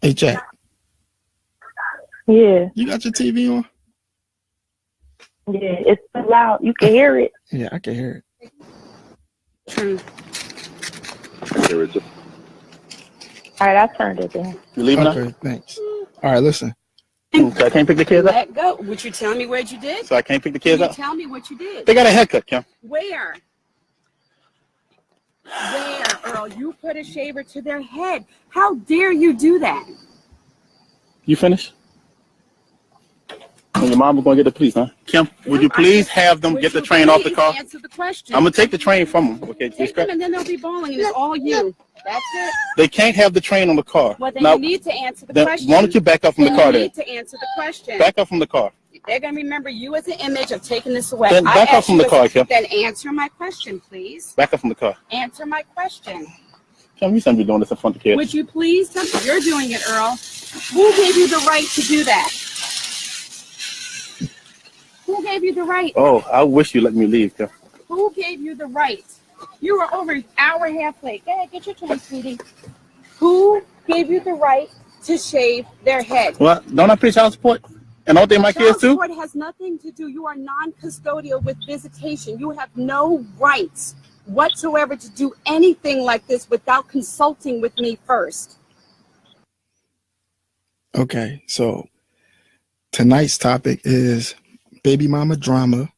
Hey, Jack. Yeah. You got your TV on? Yeah, it's too loud. You can hear it. Yeah, I can hear it. True. Hear it too. All right, I turned it down. You leaving? Okay, thanks. All right, listen. So I can't pick the kids up? Let go. Would you tell me what you did? So I can't pick the kids Can you up? tell me what you did? They got a haircut, Kim. Where? Where, Earl? You put a shaver to their head. How dare you do that? You finished? And your mom was going to get the police, huh? Kim, would you please have them get the train off the car? Answer the question. I'm going to take the train from them. Okay, Take them and then they'll be bowling and it's all you. That's it. They can't have the train on the car. Well, then now, you need to answer the then question. Why don't you back up from the car You then? need to answer the question. Back up from the car. They're going to remember you as an image of taking this away. Then back up from the car, Kim. Then answer my question, please. Back up from the car. Answer my question. Kim, you shouldn't be doing this in front of the kids. Would you please tell me? You're doing it, Earl. Who gave you the right to do that? Who gave you the right? Oh, I wish you let me leave, Kim. Who gave you the right? You were over an hour and a half late. Go ahead, get your turn, sweetie. Who gave you the right to shave their head? Well, don't I pay child support? And don't they my kids too? Child support has nothing to do. You are non-custodial with visitation. You have no rights whatsoever to do anything like this without consulting with me first. Okay, so tonight's topic is baby mama drama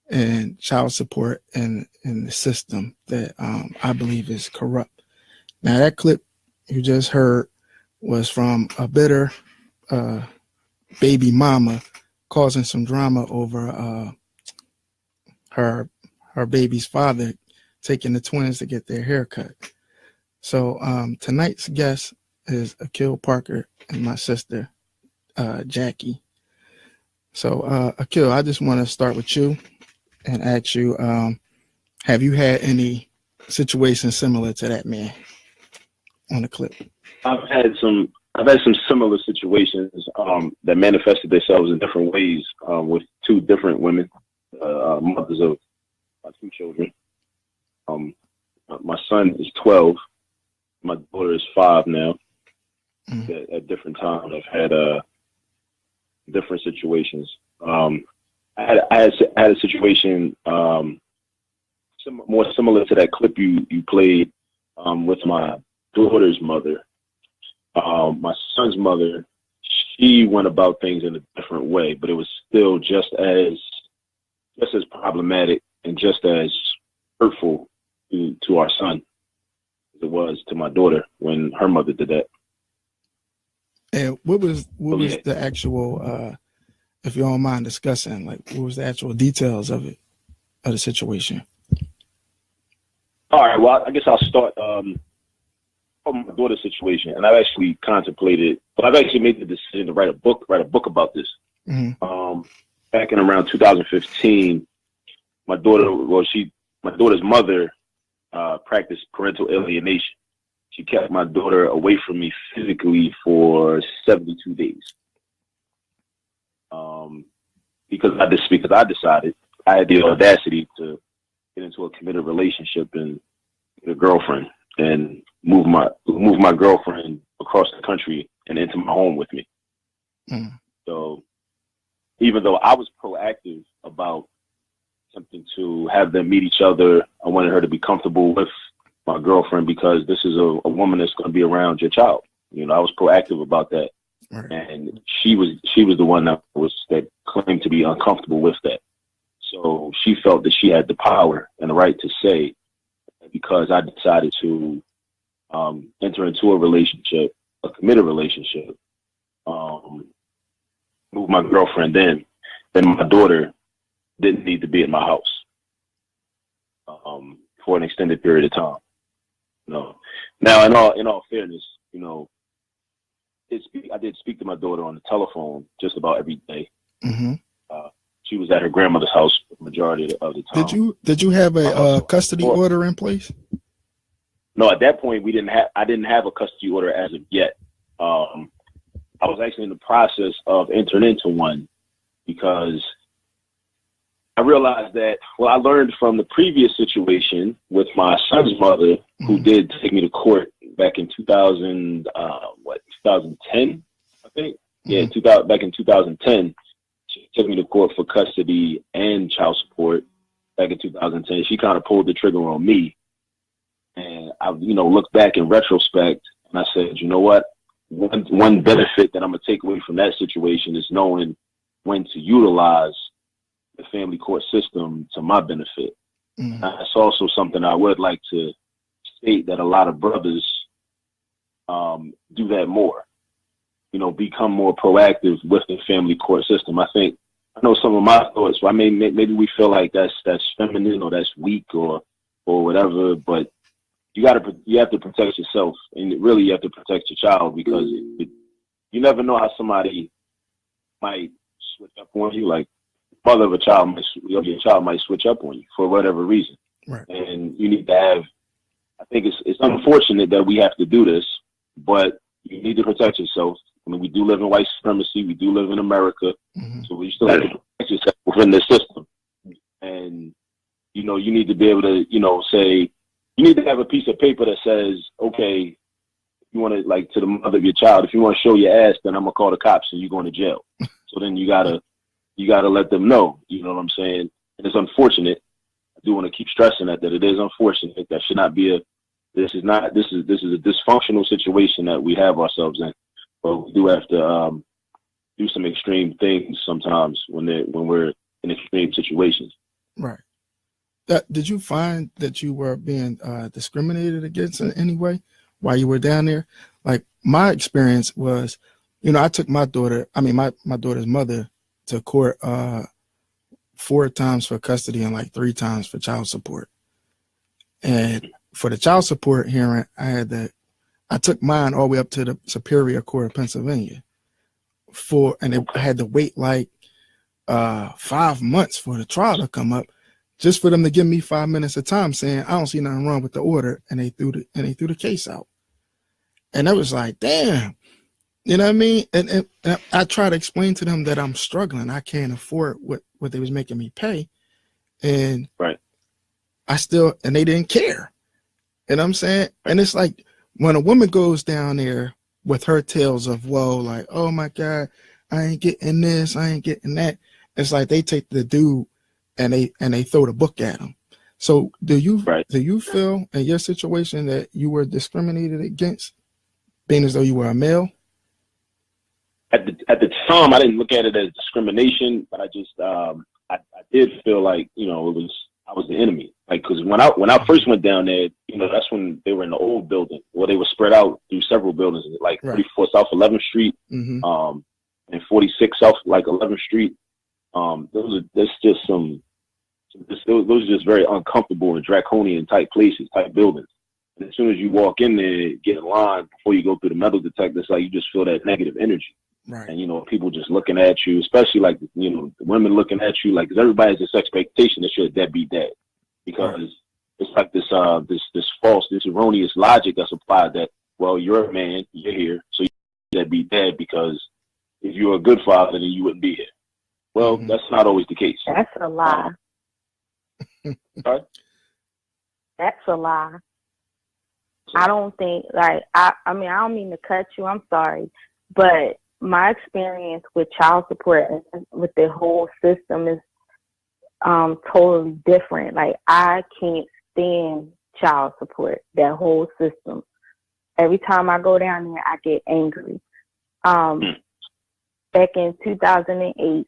and child support in the system that I believe is corrupt. Now, that clip you just heard was from a bitter baby mama causing some drama over her baby's father taking the twins to get their hair cut. So tonight's guest is Akil Parker and my sister, Jackie. So Akil, I just want to start with you and ask you, have you had any situations similar to that man on the clip? I've had some similar situations that manifested themselves in different ways with two different women, mothers of my two children. My son is 12. My daughter is 5 now. At different times, I've had different situations. I had a situation more similar to that clip you played with my daughter's mother. My son's mother, she went about things in a different way, but it was still just as problematic and just as hurtful to our son as it was to my daughter when her mother did that. And what was the actual, if you don't mind discussing, like what was the actual details of the situation? All right, well, I guess I'll start from my daughter's situation, and I've actually contemplated, but I've actually made the decision to write a book about this. Mm-hmm. Back in around 2015, my daughter's mother practiced parental alienation. She kept my daughter away from me physically for 72 days. Because I decided I had the audacity to get into a committed relationship and get a girlfriend and move my girlfriend across the country and into my home with me. Mm. So even though I was proactive about something to have them meet each other, I wanted her to be comfortable with my girlfriend because this is a woman that's going to be around your child. You know, I was proactive about that. Right. And she was the one that claimed to be uncomfortable with that. So she felt that she had the power and the right to say, because I decided to enter into a relationship, a committed relationship, move my girlfriend in, then my daughter didn't need to be in my house for an extended period of time. You know, now in all fairness, you know, I did speak to my daughter on the telephone just about every day. Mm-hmm. She was at her grandmother's house the majority of the time. Did you have a custody order in place? No, at that point I didn't have a custody order as of yet. I was actually in the process of entering into one because I realized that, well, I learned from the previous situation with my son's mother, who did take me to court back in 2010, I think. Yeah, Mm-hmm. back in 2010, she took me to court for custody and child support. Back in 2010, she kind of pulled the trigger on me, and I, looked back in retrospect, and I said, you know what? One benefit that I'm gonna take away from that situation is knowing when to utilize the family court system to my benefit. Mm-hmm. That's also something I would like to state, that a lot of brothers do that more. Become more proactive with the family court system. I know some of my thoughts. I mean, maybe we feel like that's feminine or that's weak or whatever, but you have to protect yourself, and really you have to protect your child, because you never know how somebody might switch up on you. Like, mother of a child your child might switch up on you for whatever reason. Right. And you need to have, I think it's unfortunate that we have to do this, but you need to protect yourself. I mean, we do live in white supremacy. We do live in America. Mm-hmm. So we still have to protect yourself within the system. And, you need to be able to, say, you need to have a piece of paper that says, okay, you want to, like, to the mother of your child, if you want to show your ass, then I'm going to call the cops and you're going to jail. So then you gotta let them know, you know what I'm saying? And it's unfortunate. I do want to keep stressing that it is unfortunate. That should not be this is a dysfunctional situation that we have ourselves in. But we do have to do some extreme things sometimes when we're in extreme situations. Right. Did you find that you were being discriminated against in any way while you were down there? Like, my experience was, I took my daughter, my daughter's mother to court 4 times for custody and like 3 times for child support. And for the child support hearing, I took mine all the way up to the Superior Court of Pennsylvania I had to wait like 5 months for the trial to come up, just for them to give me 5 minutes of time, saying I don't see nothing wrong with the order, and they threw the case out. And I was like, damn, you know what I mean? And I try to explain to them that I'm struggling. I can't afford what they was making me pay, and right. And they didn't care. You know what I'm saying? And it's like, when a woman goes down there with her tales of woe, like, oh my God, I ain't getting this, I ain't getting that. It's like they take the dude and they throw the book at him. So do you feel in your situation that you were discriminated against, being as though you were a male? At the time, I didn't look at it as discrimination, but I just I did feel like I was the enemy. Like, because when I first went down there, that's when they were in the old building, where they were spread out through several buildings, like 34 South 11th Street, mm-hmm. And 46 South 11th Street. Those are just very uncomfortable and draconian type places, type buildings. And as soon as you walk in there, get in line before you go through the metal detector, it's like you just feel that negative energy. Right. And people just looking at you, especially like the women looking at you, like, 'cause everybody has this expectation that you're a deadbeat dad, because it's like this false, this erroneous logic that's applied that, well, you're a man, you're here, so you're a deadbeat dad, because if you're a good father, then you wouldn't be here. Well, mm-hmm. That's not always the case. That's a lie. Sorry? That's a lie. I don't think, like, I don't mean to cut you, I'm sorry, but my experience with child support and with the whole system is totally different. Like, I can't stand child support, that whole system. Every time I go down there, I get angry. Back in 2008,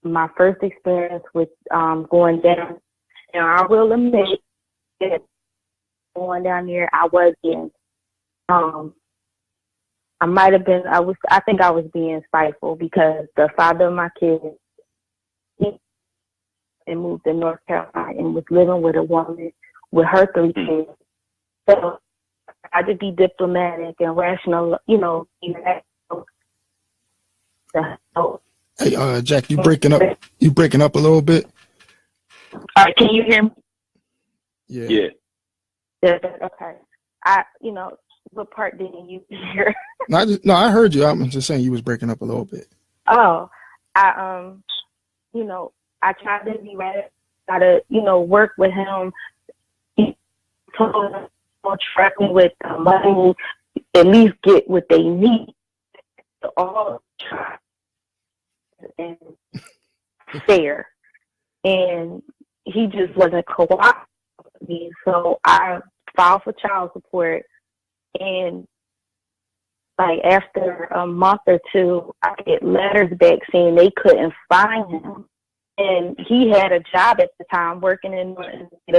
my first experience with going down, and I will admit that going down there, I was getting, I think I was being spiteful, because the father of my kids, he moved to North Carolina and was living with a woman with her 3 kids. So I had to be diplomatic and rational, Hey, Jack, you breaking up? You breaking up a little bit? All right, can you hear me? Yeah. Okay. What part didn't you hear? No, I heard you. I'm just saying you was breaking up a little bit. Oh, I tried to be right. Try to, work with him. He told him gonna trust me with the money, at least get what they need. All try and fair, and he just wasn't cooperating with me. So I filed for child support, and like after a month or two, I get letters back saying they couldn't find him. And he had a job at the time working in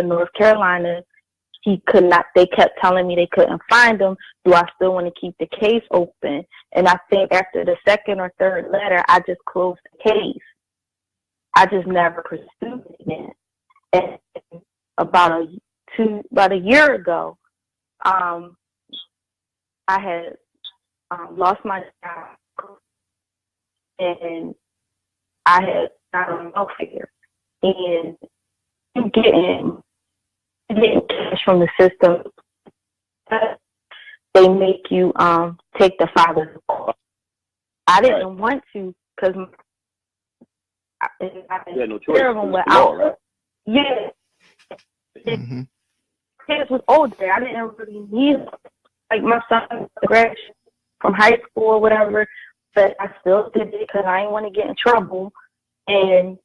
North Carolina. He could not, they kept telling me they couldn't find him. Do I still want to keep the case open? And I think after the second or third letter, I just closed the case. I just never pursued it again. And about a year ago, I had lost my job, and I had got on welfare, and getting cash from the system. They make you take the father's call. I didn't want to because I had no choice. Right? Yeah. Kids was older. I didn't really need it. Like my son graduated from high school or whatever, but I still did it because I didn't want to get in trouble. And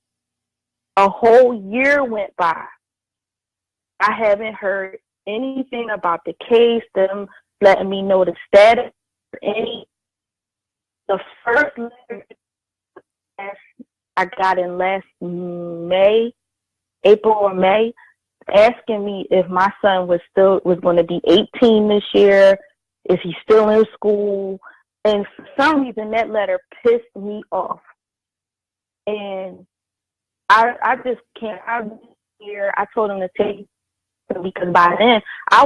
a whole year went by. I haven't heard anything about the case, them letting me know the status. The first letter I got in last April or May, asking me if my son was going to be 18 this year, if he's still in school. And for some reason, that letter pissed me off. And I just can't. I told him to take it because by then I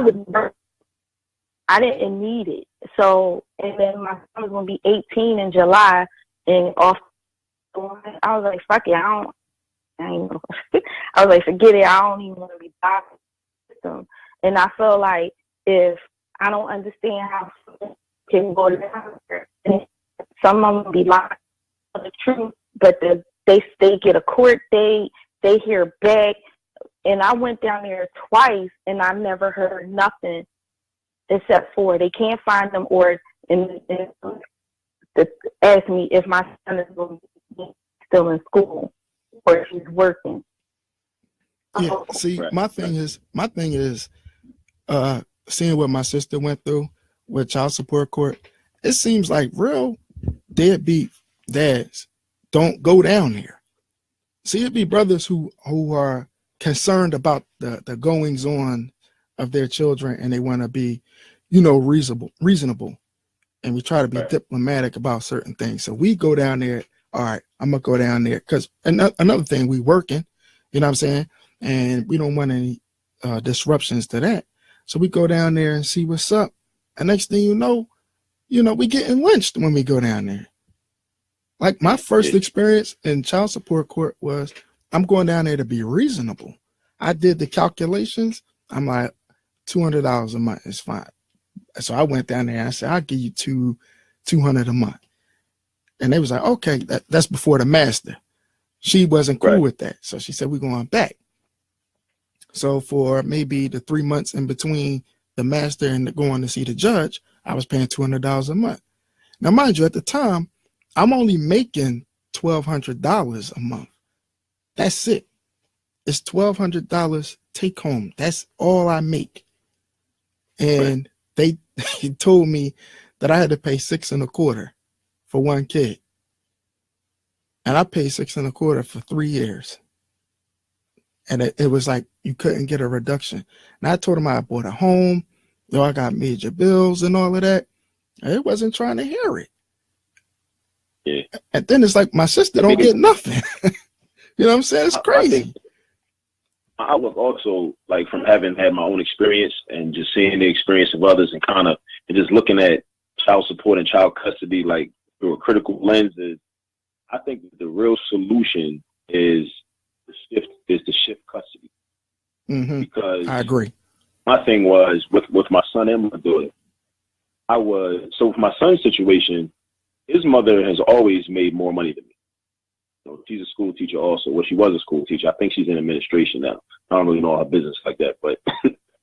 didn't need it. So, and then my son was going to be 18 in July, and off. I was like, fuck it, I ain't know. I was like, forget it. I don't even want to be bothered with them. And I feel like if I don't understand how can go down there, and some of them be lying for the truth, but they get a court date, they hear back. And I went down there twice, and I never heard nothing except for they can't find them, or and ask me if my son is still in school or if he's working. Yeah, see, my thing is seeing what my sister went through with child support court. It seems like real deadbeat dads don't go down there. See, it'd be brothers who are concerned about the goings on of their children, and they want to be, reasonable, and we try to be diplomatic about certain things. So we go down there. All right, I'm gonna go down there because another thing, we working, you know what I'm saying, and we don't want any disruptions to that. So we go down there and see what's up. And next thing you know, we getting lynched when we go down there. Like my first experience in child support court was, I'm going down there to be reasonable. I did the calculations. I'm like, $200 a month is fine. So I went down there and I said, I'll give you $200 a month. And they was like, okay, that's before the master. She wasn't cool with that. So she said, we're going back. So for maybe the 3 months in between the master and going to see the judge, I was paying $200 a month. Now, mind you, at the time, I'm only making $1,200 a month. That's it. It's $1,200 take home. That's all I make. And they told me that I had to pay $6.25 for one kid. And I paid $6.25 for 3 years. And it was like you couldn't get a reduction. And I told him I bought a home, I got major bills and all of that. And it wasn't trying to hear it. Yeah. And then it's like my sister don't get nothing. You know what I'm saying? It's crazy. I was also, like, from having had my own experience and just seeing the experience of others and just looking at child support and child custody like through a critical lens, I think the real solution is the shift custody. Mm-hmm. Because I agree. My thing was with my son and my daughter. So with my son's situation, his mother has always made more money than me. She's a school teacher also. Well, she was a school teacher. I think she's in administration now. I don't really know her business like that, but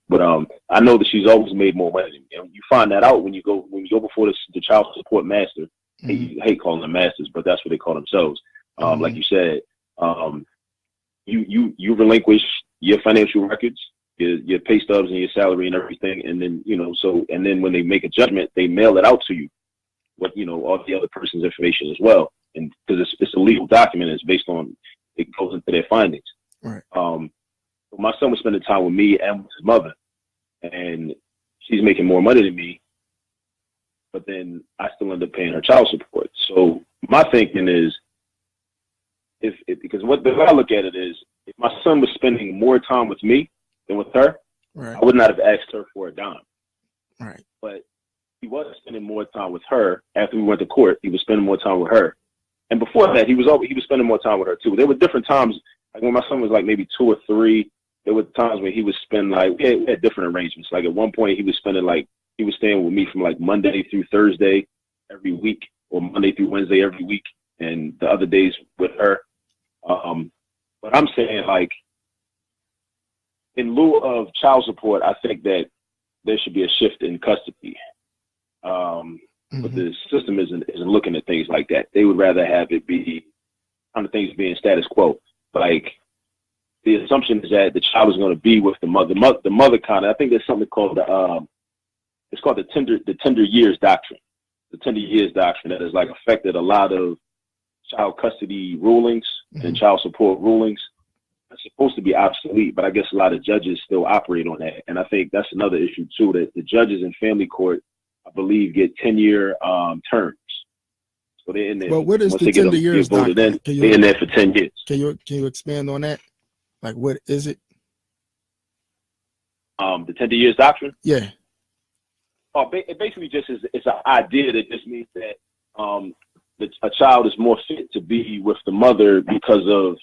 But I know that she's always made more money than me. And you find that out when you go before the child support master. I hate calling them masters, but that's what they call themselves. Like you said, you relinquish your financial records, your pay stubs and your salary and everything, and then and then when they make a judgment, they mail it out to you with all the other person's information as well, and because it's a legal document, it's based on, it goes into their findings. Right. My son was spending time with me and with his mother, and she's making more money than me, but then I still end up paying her child support. So my thinking is, because the way I look at it is, if my son was spending more time with me than with her, right, I would not have asked her for a dime. Right. But he was spending more time with her after we went to court. He was spending more time with her, and before that, he was spending more time with her too. There were different times, like when my son was like maybe 2 or 3. There were times when he would spend we had different arrangements. Like at one point, he was staying with me from like Monday through Thursday every week, or Monday through Wednesday every week, and the other days with her. But I'm saying, like, in lieu of child support, I think that there should be a shift in custody. But the system isn't looking at things like that. They would rather have it be kind of things being status quo. Like, the assumption is that the child is going to be with the mother. The mother kind of, I think there's something called it's called the tender years doctrine. The tender years doctrine that has like affected a lot of child custody rulings and child support rulings. It's supposed to be obsolete, but I guess a lot of judges still operate on that. And I think that's another issue too, that the judges in family court, I believe, get 10-year terms. So they're in there. Well, what is the tender years doctrine? They're in there for 10 years. Can you expand on that? Like, what is it? The tender years doctrine? Yeah. It basically just is, it's an idea that just means that a child is more fit to be with the mother because of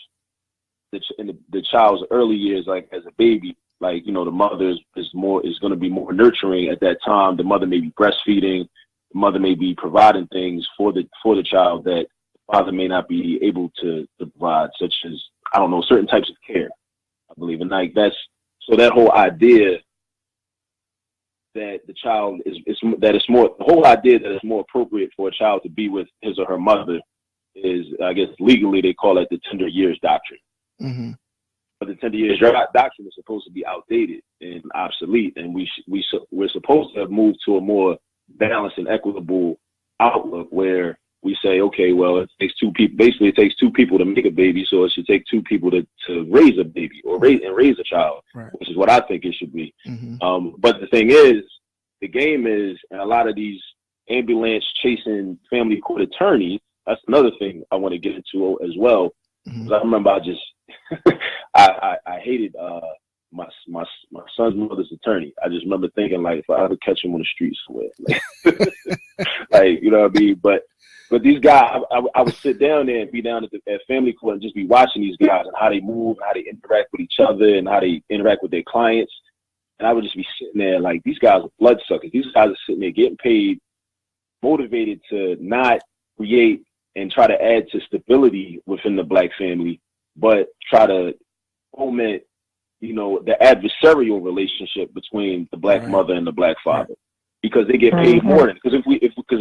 the child's early years, like as a baby. Like, the mother is going to be more nurturing at that time. The mother may be breastfeeding. The mother may be providing things for the child that the father may not be able to provide, such as, I don't know, certain types of care, I believe. And like so that whole idea that the child the whole idea that it's more appropriate for a child to be with his or her mother is, I guess legally they call it the tender years doctrine. Mm-hmm. But the tender years doctrine is supposed to be outdated and obsolete, and we're supposed to have moved to a more balanced and equitable outlook where we say, okay, well, it takes 2 people. Basically, it takes 2 people to make a baby, so it should take 2 people to raise a baby or raise a child, right, which is what I think it should be. Mm-hmm. But the thing is, the game is, and a lot of these ambulance chasing family court attorneys, that's another thing I want to get into as well. Mm-hmm. I remember I hated my son's mother's attorney. I just remember thinking, like, if I ever catch him on the street somewhere, like, you know what I mean? But these guys, I would sit down there and be down at family court and just be watching these guys and how they move, how they interact with each other, and how they interact with their clients. And I would just be sitting there like, these guys are bloodsuckers. These guys are sitting there getting paid, motivated to not create and try to add to stability within the Black family, but try to foment, the adversarial relationship between the Black mother and the Black father, because they get paid more than. Because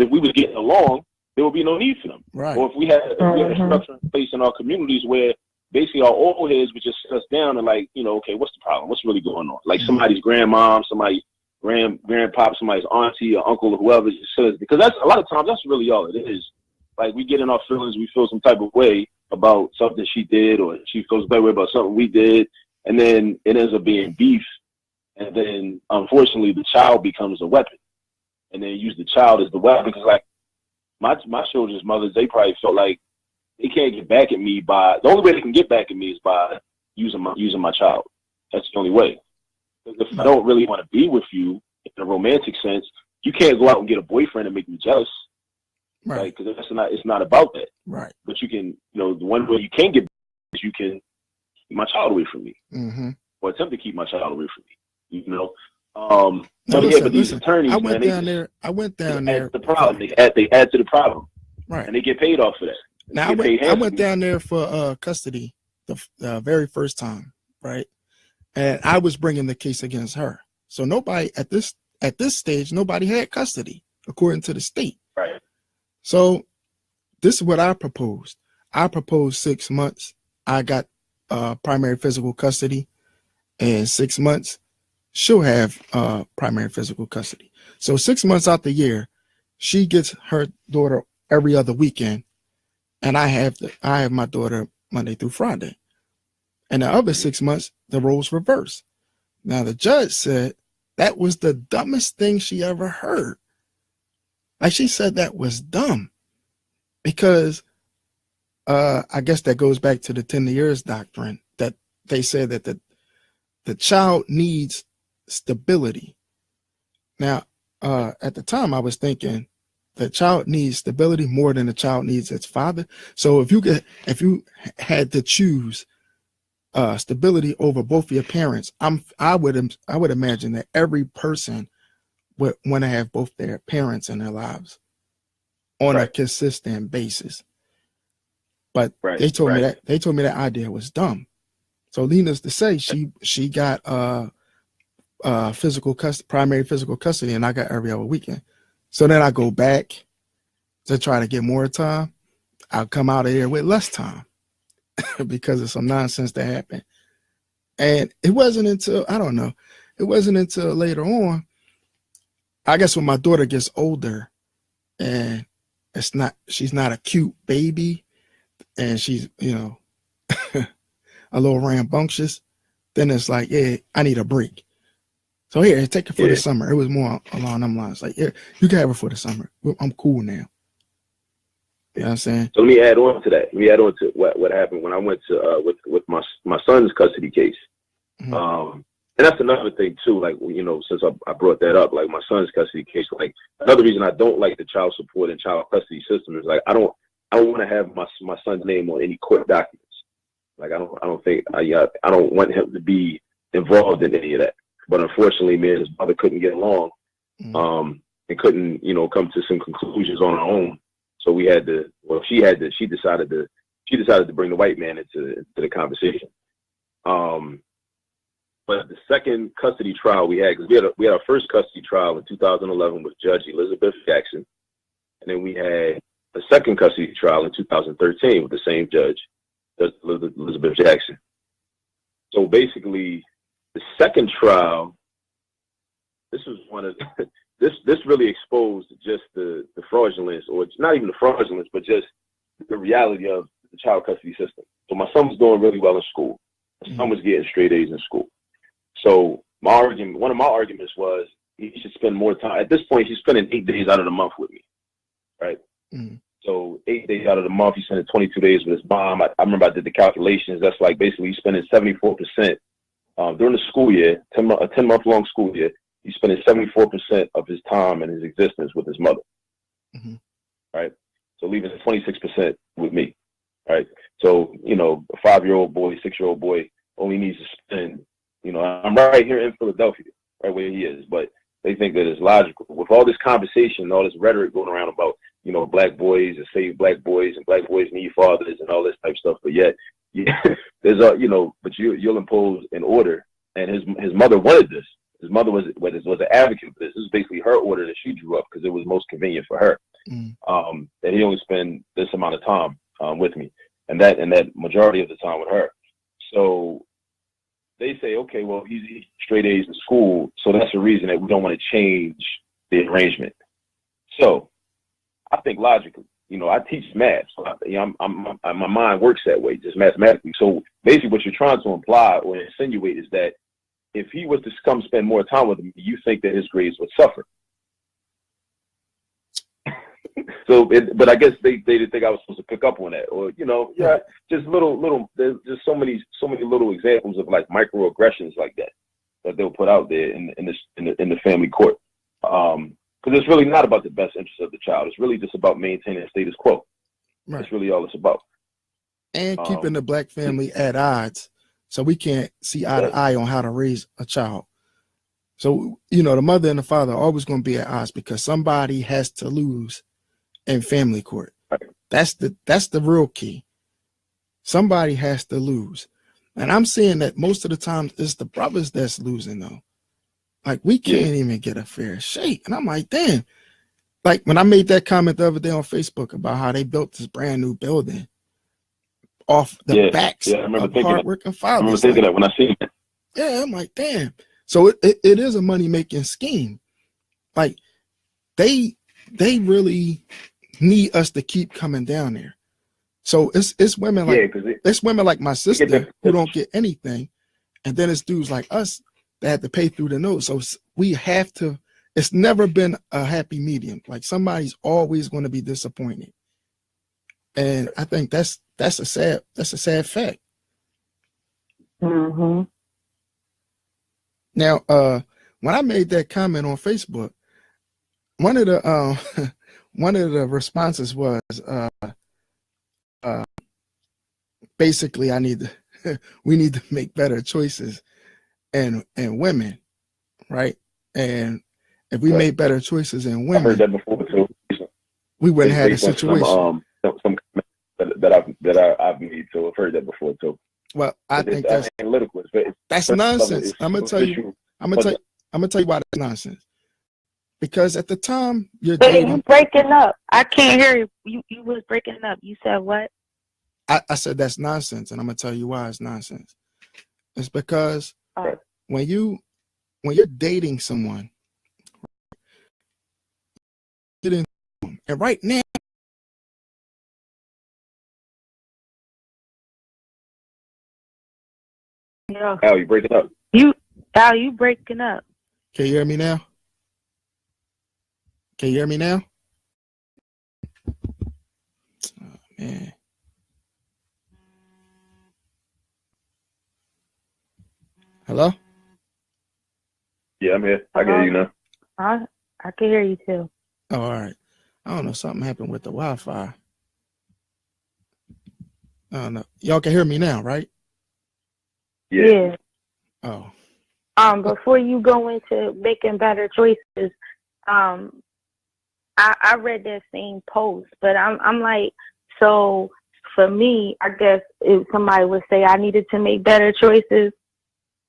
if we was getting along, there would be no need for them. Right. Or if we had a structure in place in our communities where basically our old heads would just sit us down and like, okay, what's the problem? What's really going on? Like somebody's grandmom, somebody's grandpop, somebody's auntie or uncle or whoever just says, because that's a lot of times that's really all it is. Like, we get in our feelings, we feel some type of way about something she did, or she feels a better way about something we did, and then it ends up being beef, and then unfortunately the child becomes a weapon, and then use the child as the weapon. Because like my children's mothers, they probably felt like they can't get back at me the only way they can get back at me is by using my child. That's the only way. If I don't really want to be with you in a romantic sense, you can't go out and get a boyfriend and make me jealous. Right, because it's not about that. Right. But you can, the one way you can get is you can keep my child away from me, or attempt to keep my child away from me. But these attorneys, I went down there. The problem they add to the problem, right? And they get paid off for that. Now I went down there for custody the very first time, right? And I was bringing the case against her, So nobody at this stage, nobody had custody according to the state. Right. So this is what I proposed. I proposed 6 months. I got primary physical custody, and 6 months she'll have primary physical custody. So 6 months out the year, she gets her daughter every other weekend, and I have my daughter Monday through Friday. And the other 6 months, the roles reverse. Now the judge said that was the dumbest thing she ever heard. Like, she said that was dumb, because I guess that goes back to the 10 years doctrine, that they said that the child needs stability. Now, at the time, I was thinking the child needs stability more than the child needs its father. So if you had to choose stability over both of your parents, I would imagine that every person would want to have both their parents in their lives on a consistent basis. But they told me that idea was dumb. So needless to say, she got primary physical custody, and I got every other weekend. So then I go back to try to get more time. I'll come out of here with less time because of some nonsense that happened. And it wasn't until later on, I guess, when my daughter gets older and she's not a cute baby, and she's, a little rambunctious, then it's like, yeah, I need a break. So here, take her for the summer. It was more along them lines. Like, yeah, you can have her for the summer. I'm cool now. You know what I'm saying? So let me add on to that. Let me add on to what happened when I went to with my son's custody case. Mm-hmm. And that's another thing too. Like, since I brought that up, like my son's custody case. Like, another reason I don't like the child support and child custody system is, like, I don't want to have my son's name on any court documents. Like, I don't want him to be involved in any of that. But unfortunately, me and his mother couldn't get along, and couldn't, come to some conclusions on our own. So we had to. Well, she decided to bring the white man into the conversation. But the second custody trial we had, because we had our first custody trial in 2011 with Judge Elizabeth Jackson, and then we had a second custody trial in 2013 with the same judge, Judge Elizabeth Jackson. So basically, the second trial, this was one of this really exposed just the fraudulence, or it's not even the fraudulence, but just the reality of the child custody system. So my son was doing really well in school. My son was getting straight A's in school. So one of my arguments was he should spend more time. At this point, he's spending 8 days out of the month with me, right? Mm-hmm. So 8 days out of the month, he's spending 22 days with his mom. I remember I did the calculations. That's like basically he's spending 74% during the school year, a 10-month-long school year. He's spending 74% of his time and his existence with his mother, mm-hmm. right? So leaving 26% with me, right? So, a 5-year-old boy, 6-year-old boy only needs to spend, I'm right here in Philadelphia, right where he is, but they think that it's logical. With all this conversation, all this rhetoric going around about, black boys and save black boys, and black boys need fathers and all this type of stuff, but yet, there's but you'll impose an order, and his mother wanted this. His mother was an advocate for this. This is basically her order that she drew up because it was most convenient for her. That he only spend this amount of time with me, and that majority of the time with her. So they say, okay, well, he's straight A's in school, so that's the reason that we don't want to change the arrangement. So I think logically, I teach math, so my mind works that way, just mathematically. So basically, what you're trying to imply or insinuate is that if he was to come spend more time with me, you think that his grades would suffer. But I guess they didn't think I was supposed to pick up on that, or just little. There's just so many little examples of like microaggressions like that they'll put out there in the family court. Because it's really not about the best interest of the child. It's really just about maintaining the status quo. Right. That's really all it's about. And keeping the black family at odds, so we can't see eye to eye on how to raise a child. So, the mother and the father are always going to be at odds because somebody has to lose in family court. Right. That's the real key. Somebody has to lose. And I'm saying that most of the time it's the brothers that's losing, though. Like, we can't even get a fair shake. And I'm like, damn. Like, when I made that comment the other day on Facebook about how they built this brand new building off the backs I remember of thinking hardworking fathers. I remember thinking that when I seen it. Yeah, I'm like, damn. So it is a money-making scheme. Like, they really need us to keep coming down there. So it's women like it's women like my sister who don't get anything, and then it's dudes like us that have to pay through the nose. So we have to. It's never been a happy medium. Like, somebody's always going to be disappointed, and I think that's a sad fact. Mm-hmm. Now, when I made that comment on Facebook, one of the responses was basically we need to make better choices and women, right? And if we made better choices in women, I heard that before too. We wouldn't have a situation. Some that I've made, so I've heard that before too. Well, I think that's analytical. That's nonsense. I'm gonna tell you why that's nonsense. Because at the time you're dating, you breaking up. I can't hear you. You was breaking up. You said what? I said that's nonsense, and I'm gonna tell you why it's nonsense. It's because when you're dating someone, and right now, Al, you breaking up? Al, you breaking up? Can you hear me now? Can you hear me now? Oh, man. Hello? Yeah, I'm here. I can hear you now. I can hear you too. Oh, all right. I don't know. Something happened with the Wi-Fi. I don't know. Y'all can hear me now, right? Yeah. Oh. Before you go into making better choices, I read that same post, but I'm like, so for me, I guess if somebody would say I needed to make better choices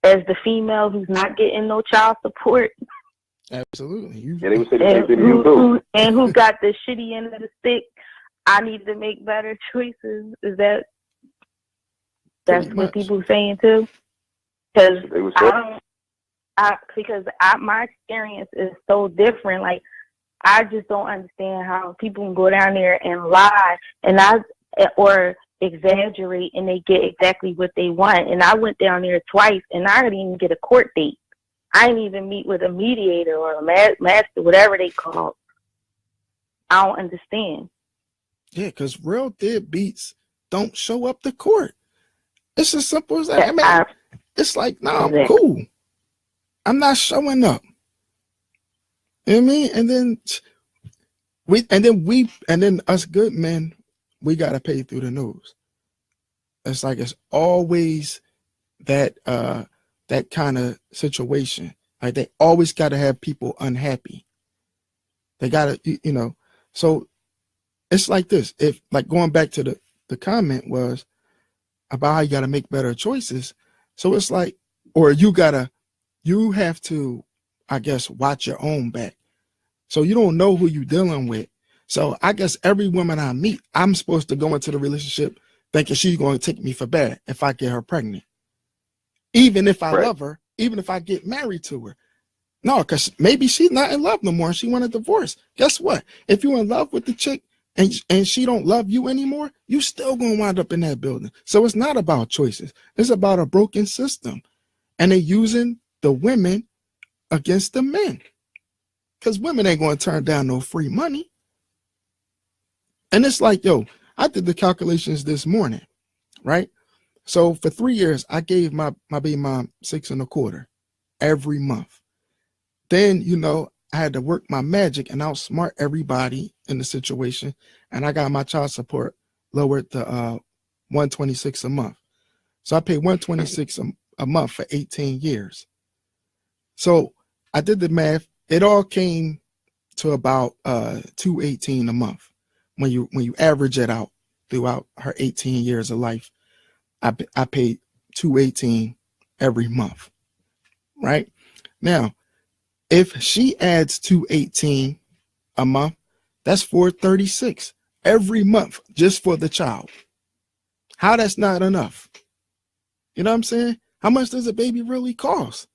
as the female who's not getting no child support. Absolutely. They would say the same thing to you too. And who got the shitty end of the stick? I need to make better choices. Is that's what people saying too? Because my experience is so different. Like, I just don't understand how people can go down there and lie or exaggerate and they get exactly what they want. And I went down there twice and I didn't even get a court date. I didn't even meet with a mediator or a master, whatever they call it. I don't understand. Yeah, because real deadbeats don't show up to court. It's as simple as that. I mean, it's like, no, I'm cool. I'm not showing up. You know what I mean? And then us good men, we gotta pay through the nose. It's like it's always that kind of situation. Like, they always gotta have people unhappy. They gotta, so it's like this. If, like, going back to the comment was about how you gotta make better choices. So it's like, or you have to, I guess, watch your own back. So you don't know who you're dealing with. So I guess every woman I meet, I'm supposed to go into the relationship thinking she's going to take me for bad if I get her pregnant. Even if I love her, even if I get married to her. No, because maybe she's not in love no more and she want a divorce. Guess what? If you're in love with the chick and she don't love you anymore, you still going to wind up in that building. So it's not about choices. It's about a broken system. And they're using the women against the men. Because women ain't going to turn down no free money. And it's like, I did the calculations this morning, right? So for 3 years, I gave my baby mom $6.25 every month. Then, I had to work my magic and outsmart everybody in the situation. And I got my child support lowered to $126 a month. So I paid $126 a month for 18 years. So I did the math. It all came to about $218 a month. When you average it out throughout her 18 years of life, I paid $218 every month. Right now, If she adds $218 a month, that's $436 every month just for the child. How that's not enough? You know what I'm saying? How much does a baby really cost?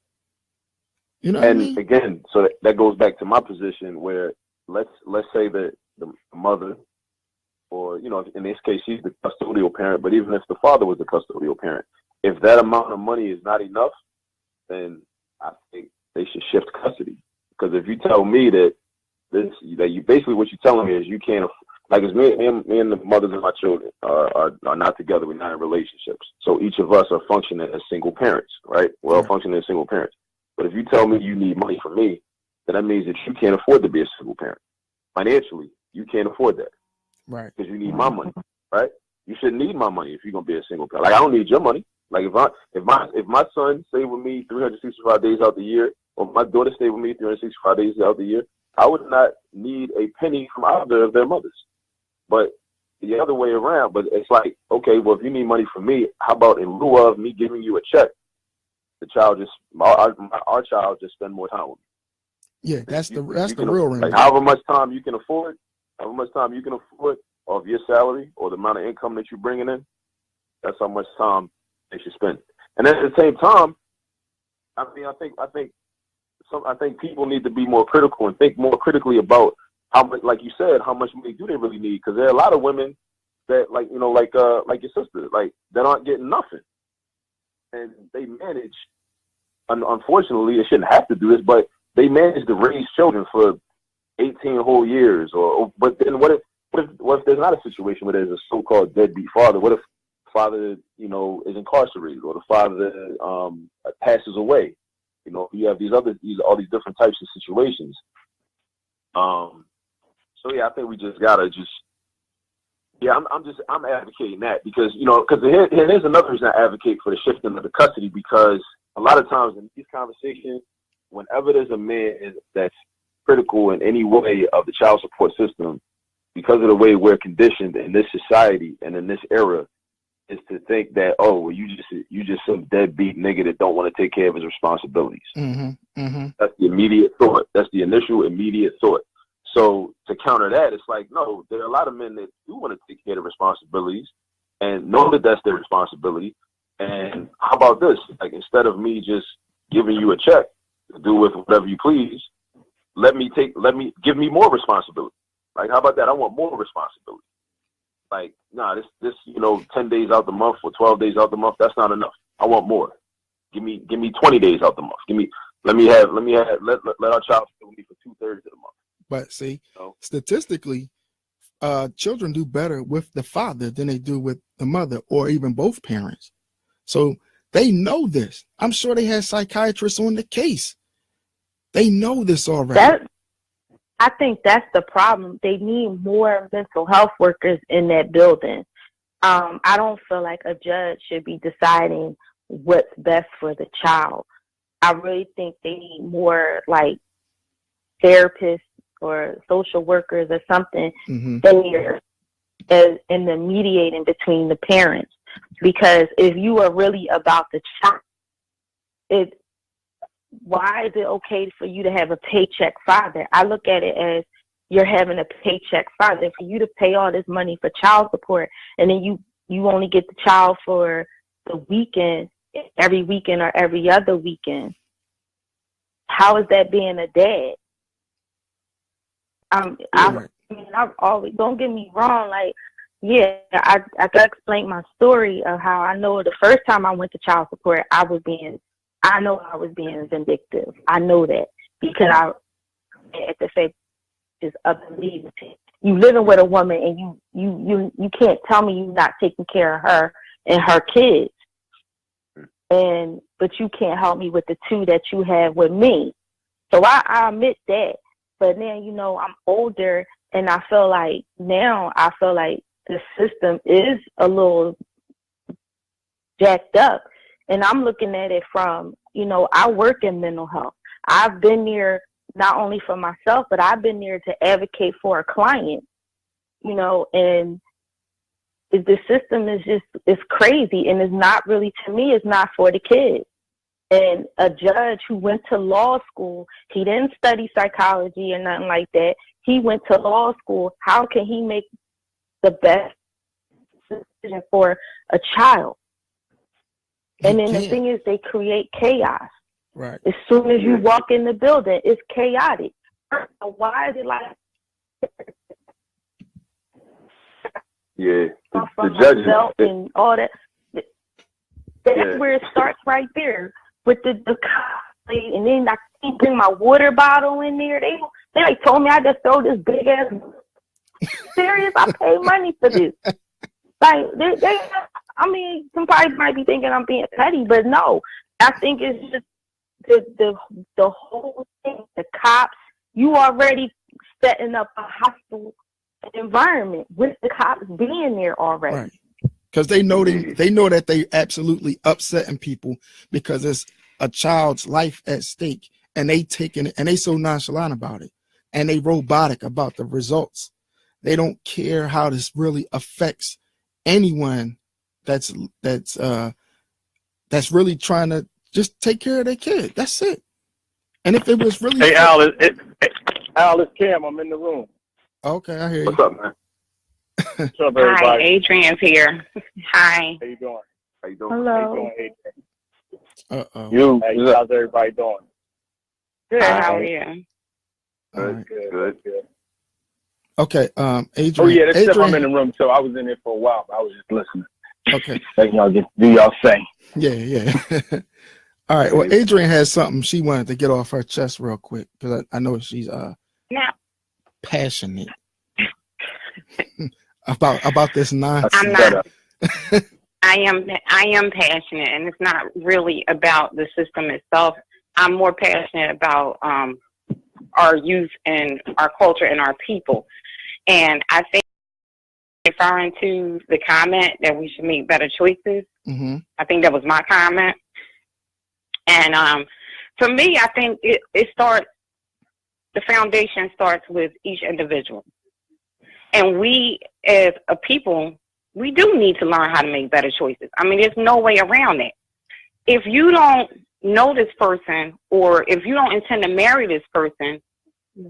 You know what I mean? And again, so that goes back to my position where let's say that the mother, or in this case she's the custodial parent, but even if the father was the custodial parent, if that amount of money is not enough, then I think they should shift custody. Because if you tell me that you basically, what you're telling me is you can't, like, it's me and the mothers of my children are not together, we're not in relationships. So each of us are functioning as single parents, right? We're all functioning as single parents. But if you tell me you need money from me, then that means that you can't afford to be a single parent. Financially, you can't afford that. Right. Because you need my money, right? You shouldn't need my money if you're gonna be a single parent. Like, I don't need your money. Like, if my son stayed with me 365 days out the year, or my daughter stayed with me 365 days out the year, I would not need a penny from either of their mothers. But the other way around, but it's like, okay, well, if you need money from me, how about in lieu of me giving you a check, our child just spend more time with me. Yeah, that's the real ring. Like, however much time you can afford of your salary or the amount of income that you're bringing in, that's how much time they should spend. And at the same time, I think people need to be more critical and think more critically about how much, like you said, how much money do they really need? Because there are a lot of women that, like your sister, like, that aren't getting nothing, and they manage. Unfortunately, they shouldn't have to do this, but they manage to raise children for 18 whole years. But then what if there's not a situation where there's a so-called deadbeat father? What if the father, is incarcerated, or the father passes away? You have all these different types of situations. So yeah, I think we just gotta I'm advocating that because here's another reason I advocate for the shifting of the custody, because a lot of times in these conversations, whenever there's a man that's critical in any way of the child support system, because of the way we're conditioned in this society and in this era, is to think that, oh, well, you just some deadbeat nigga that don't want to take care of his responsibilities. Mm-hmm, mm-hmm. That's the immediate thought. That's the initial immediate thought. So to counter that, it's like, no, there are a lot of men that do want to take care of responsibilities and know that that's their responsibility. And how about this? Like, instead of me just giving you a check to do with whatever you please, give me more responsibility. Like, how about that? I want more responsibility. Like, nah, this 10 days out the month or 12 days out the month, that's not enough. I want more. Give me 20 days out the month. Let our child stay with me for 2/3 of the month. But see, statistically, children do better with the father than they do with the mother, or even both parents. So they know this. I'm sure they had psychiatrists on the case. They know this already. I think that's the problem. They need more mental health workers in that building. I don't feel like a judge should be deciding what's best for the child. I really think they need more like therapists or social workers or something there as in the mediating between the parents. Because if you are really about the child, why is it okay for you to have a paycheck father? I look at it as you're having a paycheck father. For you to pay all this money for child support, and then you only get the child for the weekend, every weekend or every other weekend. How is that being a dad? I've always, don't get me wrong, like, yeah, I could explain my story of how I know the first time I went to child support, I was being vindictive. I know that because I, at the same, just unbelievable. You living with a woman and you can't tell me you're not taking care of her and her kids, but you can't help me with the two that you have with me. So I admit that. But now, I'm older, and I feel like the system is a little jacked up. And I'm looking at it from, I work in mental health. I've been there not only for myself, but I've been there to advocate for a client, and the system is crazy. And it's not really, to me, it's not for the kids. And a judge who went to law school, he didn't study psychology or nothing like that. He went to law school. How can he make the best decision for a child? And then the thing is, they create chaos. Right. As soon as you walk in the building, it's chaotic. Why is it like? Yeah, The judges and all that. That's where it starts right there with the and then I can't bring my water bottle in there. They like told me I just throw this big ass. Serious? I pay money for this. Like they I mean, somebody might be thinking I'm being petty, but no. I think it's just the whole thing. The cops, you already setting up a hostile environment with the cops being there already. Right. Because they know that they absolutely upsetting people because it's a child's life at stake, and they taking it and they so nonchalant about it, and they robotic about the results. They don't care how this really affects anyone that's really trying to just take care of their kid. That's it. And if it was really Hey Al, it's Cam. I'm in the room. Okay, I hear you. What's up, man? What's up, everybody? Hi, Adrian's here. Hi. How you doing? How you doing? Hello. How you doing, Adrian? Uh-oh. Hey, how's everybody doing? Good. How are you? All right. Good. Okay, Adrian. Oh yeah, that's Adrian, I'm in the room, so I was in there for a while, but I was just listening. Okay. Letting y'all just do y'all thing. Yeah. All right. Well, Adrian has something she wanted to get off her chest real quick because I know she's passionate about this nonsense. I'm not. I am passionate, and it's not really about the system itself. I'm more passionate about our youth and our culture and our people. And I think referring to the comment that we should make better choices, I think that was my comment. And for me, I think it starts, the foundation starts with each individual. And we, as a people, we do need to learn how to make better choices. I mean, there's no way around it. If you don't know this person, or if you don't intend to marry this person,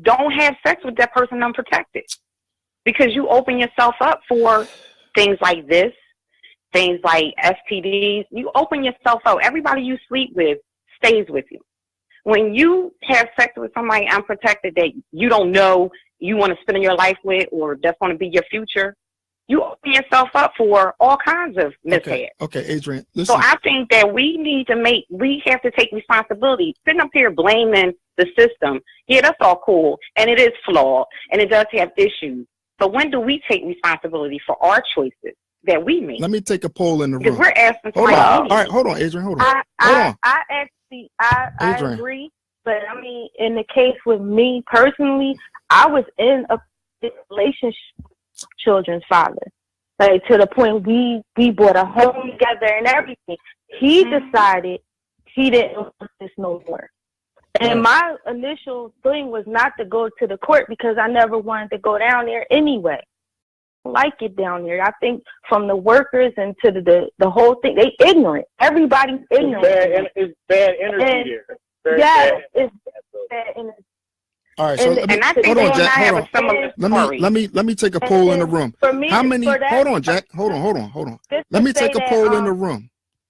don't have sex with that person unprotected. Because you open yourself up for things like this, things like STDs. You open yourself up. Everybody you sleep with stays with you. When you have sex with somebody unprotected that you don't know you want to spend your life with, or that's going to be your future, you open yourself up for all kinds of mishaps. Okay, Adrian, listen. So I think that we have to take responsibility. Sitting up here blaming the system, yeah, that's all cool, and it is flawed, and it does have issues. But when do we take responsibility for our choices that we make? Let me take a poll in the room. Because we're asking for All right, hold on, Adrian, hold on. I agree, but I mean, in the case with me personally, I was in a relationship with children's father, like to the point we bought a home together and everything. He decided he didn't want this no more. And my initial thing was not to go to the court because I never wanted to go down there anyway. I like it down there. I think from the workers and to the whole thing, they ignorant. Everybody's ignorant. It's bad energy here. It's bad energy. All right, so hold on, Jack. Let me take a poll in the room. How many? Hold on, Jack. Hold on. Let me take a poll in the room.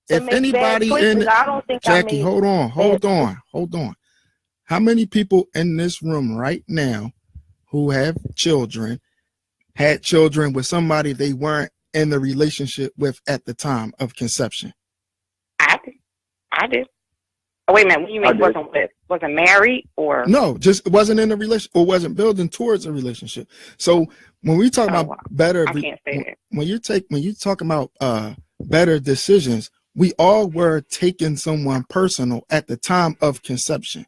If anybody in Jackie, hold on. How many people in this room right now who have children had children with somebody they weren't in the relationship with at the time of conception? I did. Oh, wait a minute. What do you mean wasn't married or? No, just wasn't in a relationship or wasn't building towards a relationship. So when we talk about better, I can't say that. When you talk about better decisions, we all were taking someone personal at the time of conception.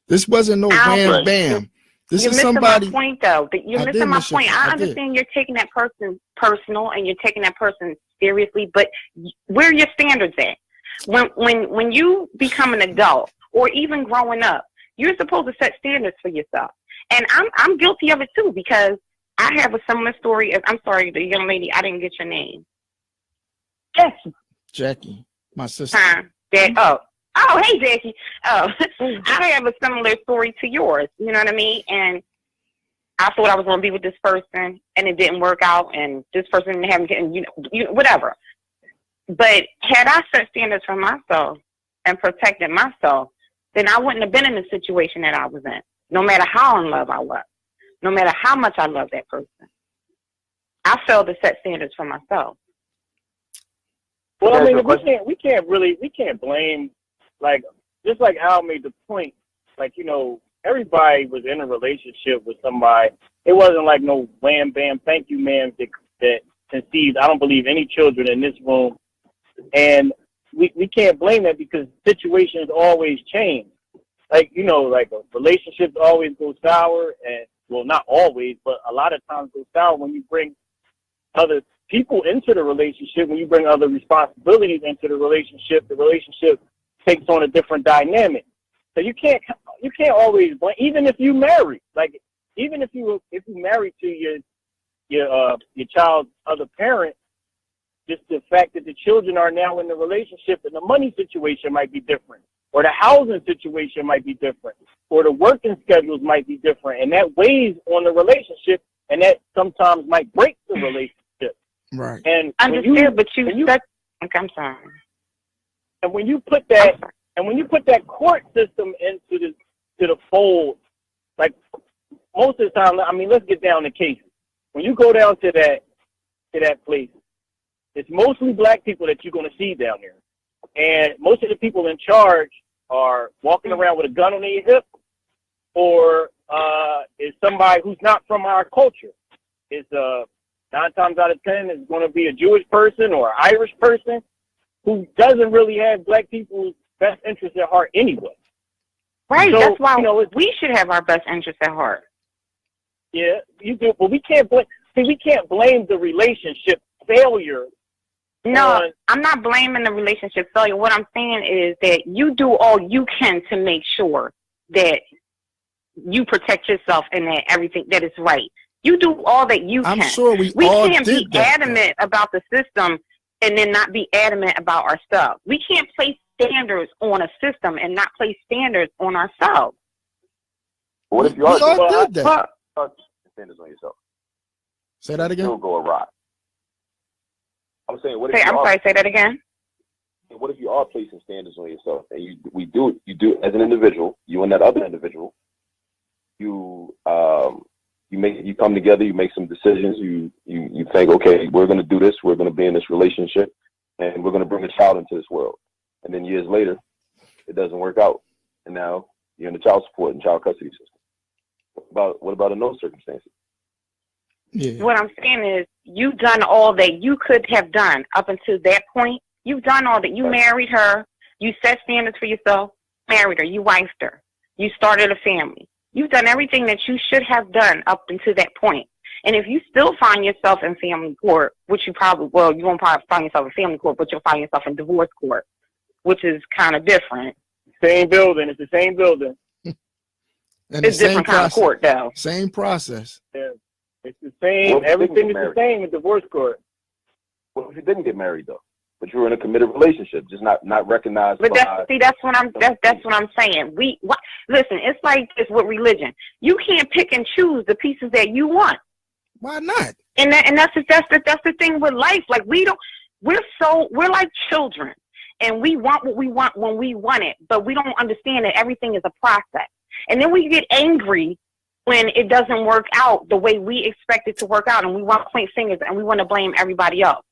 This wasn't no bam bam. This is somebody. You're missing my point, though. You're missing my point. I understand you're taking that person personal and you're taking that person seriously, but where are your standards at? When you become an adult or even growing up, you're supposed to set standards for yourself. And I'm guilty of it too, because I have a similar story. I'm sorry, the young lady, I didn't get your name. Jackie, my sister. I oh, hey, Jackie. Oh, I have a similar story to yours. You know what I mean? And I thought I was going to be with this person, and it didn't work out, and this person didn't have, whatever. But had I set standards for myself and protected myself, then I wouldn't have been in the situation that I was in, no matter how in love I was, no matter how much I love that person. I failed to set standards for myself. Well, I mean, we can't blame, like, just like Al made the point, like, you know, everybody was in a relationship with somebody. It wasn't like no wham, bam, thank you, ma'am, that conceived, I don't believe, any children in this room. And we can't blame that because situations always change. Like, you know, like relationships always go sour, and, well, not always, but a lot of times go sour when you bring other people into the relationship. When you bring other responsibilities into the relationship takes on a different dynamic. So you can't always blame, even if you marry. Like, even if you married to your child's other parent, just the fact that the children are now in the relationship and the money situation might be different, or the housing situation might be different, or the working schedules might be different, and that weighs on the relationship, and that sometimes might break the relationship. Right. And understand, but okay, I'm sorry. And when you put that court system into the fold, like most of the time, I mean, let's get down to cases. When you go down to that place, it's mostly black people that you're going to see down there. And most of the people in charge are walking around with a gun on their hip, or is somebody who's not from our culture. It's 9 times out of 10 is going to be a Jewish person or an Irish person who doesn't really have black people's best interest at heart anyway. Right, so, that's why we should have our best interest at heart. Yeah, you do, but we can't blame the relationship failure. No, I'm not blaming the relationship failure. What I'm saying is that you do all you can to make sure that you protect yourself and that everything that is right. You do all that you can. I'm sure we all can't did be that, adamant about the system and then not be adamant about ourselves. We can't place standards on a system and not place standards on ourselves. What if you all did that? Standards on yourself. Say that again. You'll go awry. I'm saying, say that again. What if you are placing standards on yourself, and you do as an individual, you and that other individual, you come together, you make some decisions, you think, okay, we're going to do this, we're going to be in this relationship, and we're going to bring a child into this world, and then years later, it doesn't work out, and now you're in the child support and child custody system. What about in those circumstances? Yeah. What I'm saying is you've done all that you could have done up until that point. You've done all that. You married her. You set standards for yourself, married her. You wifed her. You started a family. You've done everything that you should have done up until that point. And if you still find yourself in family court, which you won't probably find yourself in family court, but you'll find yourself in divorce court, which is kind of different. Same building. It's the same building. And it's different kind of court, though. Same process. Yeah. It's the same. Everything is the same in divorce court. What if you didn't get married though, but you were in a committed relationship, just not recognized? But that's what I'm saying. Listen, it's like this with religion. You can't pick and choose the pieces that you want. Why not? And that's the thing with life. Like we're like children, and we want what we want when we want it, but we don't understand that everything is a process. And then we get angry when it doesn't work out the way we expect it to work out, and we want to point fingers and we want to blame everybody else.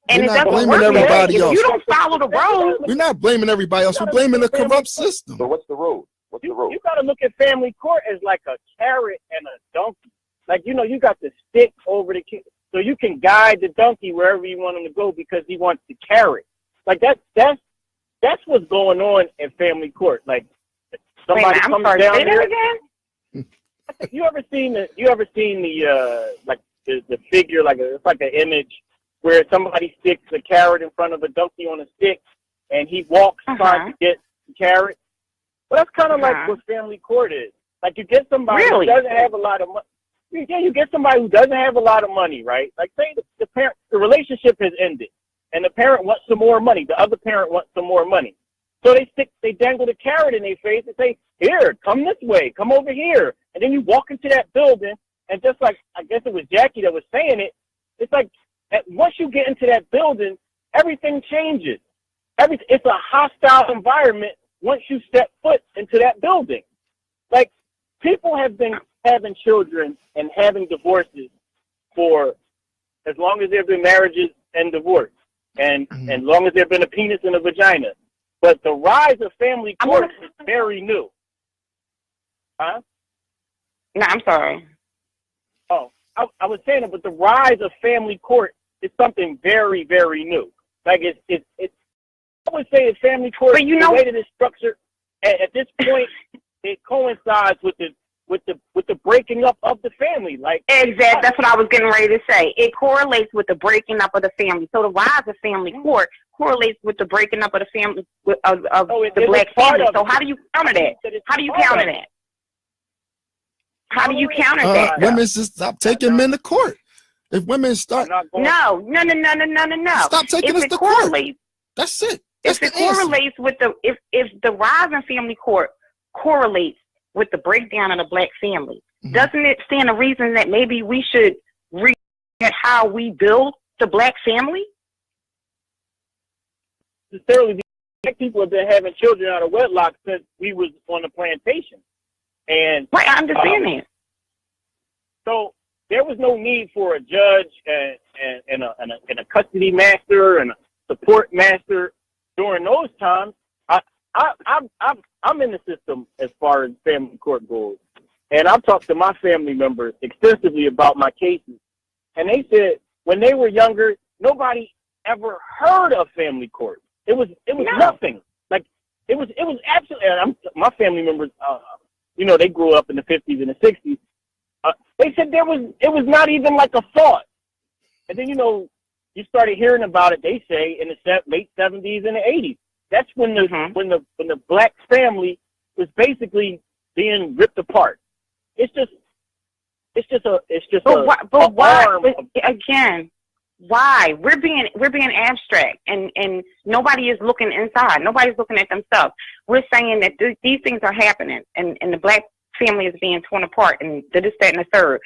And We're it not doesn't blaming work everybody else. If you don't follow the road. We're not blaming everybody else. We're blaming the corrupt system. So what's the road? You got to look at family court as like a carrot and a donkey. Like, you got the stick over the kid, so you can guide the donkey wherever you want him to go because he wants the carrot. Like that's what's going on in family court. Like somebody comes down here. Again? You ever seen the figure, it's like an image where somebody sticks a carrot in front of a donkey on a stick and he walks trying to get the carrot? Well, that's kind of like what family court is. Like you get somebody who doesn't have a lot of money. Yeah, you get somebody who doesn't have a lot of money, right? Like say the relationship has ended and the parent wants some more money. The other parent wants some more money. So they dangle the carrot in their face and say, here, come this way, come over here. And then you walk into that building, and just like, I guess it was Jackie that was saying it, it's like once you get into that building, everything changes. It's a hostile environment once you step foot into that building. Like, people have been having children and having divorces for as long as there have been marriages and divorce, and as long as there have been a penis and a vagina. But the rise of family court is very new. Huh? No, I'm sorry. Oh, I was saying it, but the rise of family court is something very, very new. Like, it's I would say it's family court, but the way that it's structured at this point, it coincides with the breaking up of the family. Like, exactly, that's what I was getting ready to say. It correlates with the breaking up of the family. So the rise of family court correlates with the breaking up of the family of the black family. So how do you counter that? How do you counter that? How do you counter that? Women just stop taking men to court. If women start, no. Stop taking us to court. That's it. If it correlates with if the rise in family court correlates with the breakdown of the black family, doesn't it stand a reason that maybe we should read at how we build the black family? Necessarily, black people have been having children out of wedlock since we was on the plantation, and right, I understand that. So there was no need for a judge and a custody master and a support master during those times. I'm in the system as far as family court goes, and I've talked to my family members extensively about my cases, and they said when they were younger, nobody ever heard of family court. It was nothing. Like, it was absolutely. My family members, they grew up in the 50s and the 60s. They said it was not even like a thought. And then, you started hearing about it, they say, in the late 70s and the 80s. That's when the black family was basically being ripped apart. It's just why we're being abstract and nobody is looking inside. Nobody's looking at themselves. We're saying that these things are happening and the black family is being torn apart and this, that, and the third.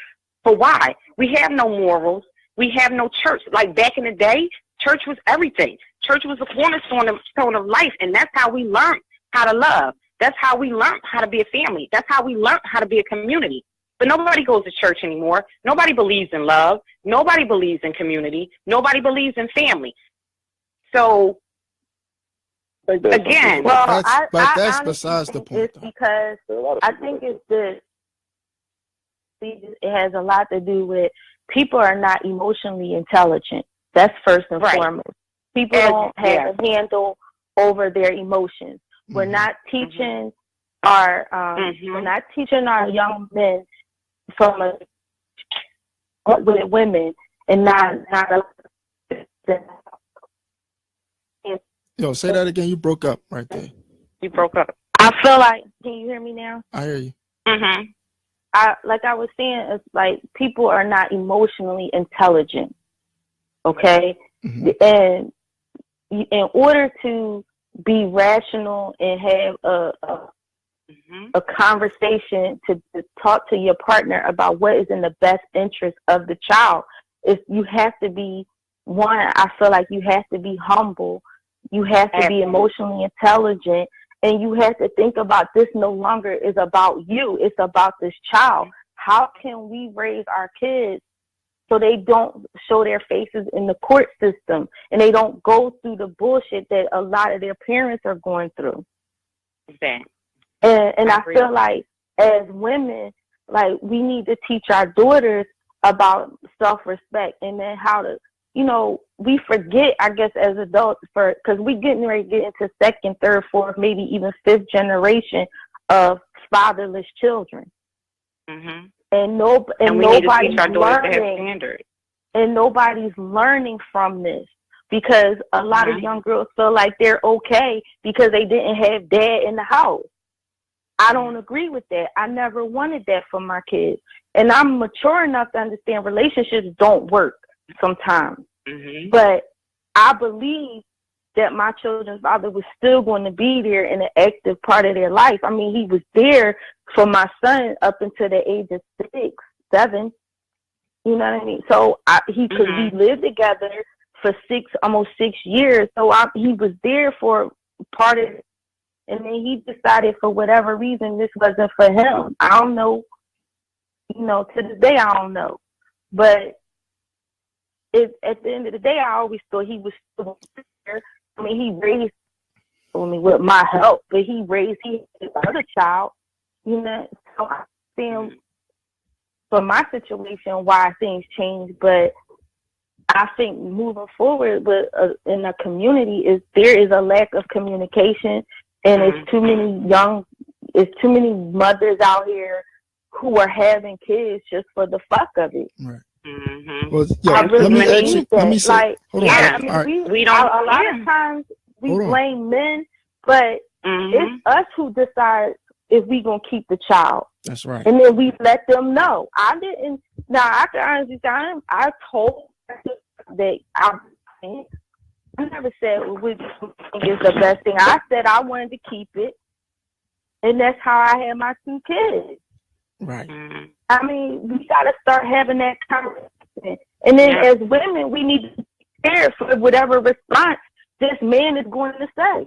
But why? We have no morals. We have no church. Like back in the day, church was everything. Church was the cornerstone of life, and that's how we learned how to love. That's how we learned how to be a family. That's how we learned how to be a community. But nobody goes to church anymore. Nobody believes in love. Nobody believes in community. Nobody believes in family. So, again, that's besides the point. It's because I think it's this. It has a lot to do with people are not emotionally intelligent. That's first and foremost. People don't have a handle over their emotions. We're not teaching our young men from with women and not Yo, say that again. You broke up right there. You broke up. I feel like, can you hear me now? I hear you. Like I was saying, it's like people are not emotionally intelligent. Okay? And in order to be rational and have a conversation to talk to your partner about what is in the best interest of the child, is you have to be I feel like you have to be humble. You have to be emotionally intelligent, and you have to think about this no longer is about you. It's about this child. How can we raise our kids so they don't show their faces in the court system and they don't go through the bullshit that a lot of their parents are going through? Exactly. And I feel like as women, like we need to teach our daughters about self-respect and then how to, we forget, I guess, as adults because we getting ready to get into second, third, fourth, maybe even fifth generation of fatherless children. And nobody's learning. And nobody's learning from this because a lot of young girls feel like they're okay because they didn't have dad in the house. I don't agree with that. I never wanted that for my kids. And I'm mature enough to understand relationships don't work sometimes. But I believe that my children's father was still going to be there in an active part of their life. I mean, he was there for my son up until the age of 6, 7. You know what I mean? So we lived together for almost 6 years. So he was there for part of it. And then he decided for whatever reason this wasn't for him. I don't know. You know, to this day, I don't know. But at the end of the day, I always thought he was still there. I mean, he raised me with my help, but he raised his other child. You know, so I think for my situation why things changed, but I think moving forward with in the community there is a lack of communication, and it's too many mothers out here who are having kids just for the fuck of it. Right. Mm-hmm. Well, yeah, let me say, like, hold on. yeah, All right. we don't. A lot of times we blame men, but it's us who decide if we gonna keep the child. That's right. And then we let them know. I didn't. Now I can honestly say I told that I never said which is the best thing. I said I wanted to keep it, and that's how I had my 2 kids. Right. I mean, we got to start having that conversation. And then as women, we need to be prepared for whatever response this man is going to say.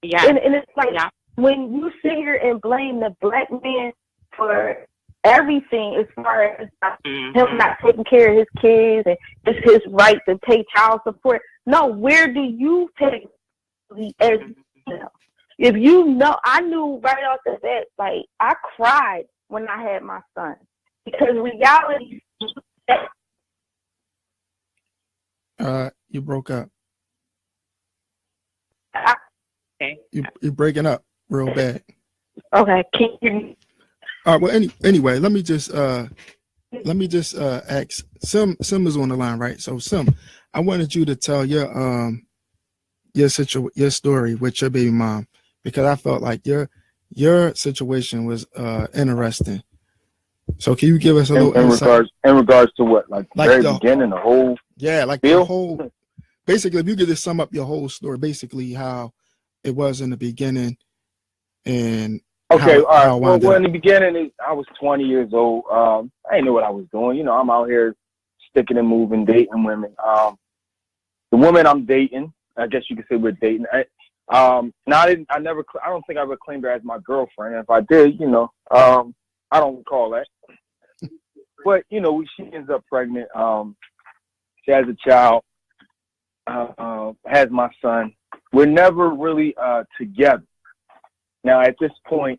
Yeah. And it's like when you sit here and blame the black man for everything as far as him not taking care of his kids and it's his right to pay child support. No, where do you take as you know? If you know, I knew right off the bat, like I cried when I had my son because reality. You broke up. Okay. You're breaking up real bad. Okay. Can you hear me? Well, anyway, let me just ask. Sim is on the line, right? So Sim, I wanted you to tell your story with your baby mom because I felt like your situation was interesting. So can you give us a little insight? In regards to what? Like very beginning, the whole the whole basically if you could just sum up your whole story, basically how it was in the beginning and okay, all right. Well, in the beginning I was 20 years old. I didn't know what I was doing. You know, I'm out here sticking and moving, dating women. The woman I'm dating, I guess you could say we're dating. I don't think I ever claimed her as my girlfriend. And if I did, you know, I don't recall that. But, you know, she ends up pregnant. She has a child, has my son. We're never really together. Now, at this point,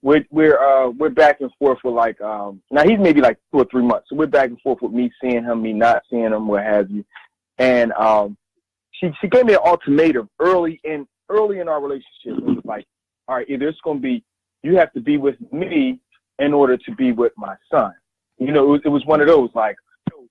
we're back and forth with like, now he's maybe like 2 or 3 months. So we're back and forth with me seeing him, me not seeing him, what have you. And she gave me an ultimatum early in our relationship. It was like, all right, either it's going to be, you have to be with me in order to be with my son. You know, it was one of those, like,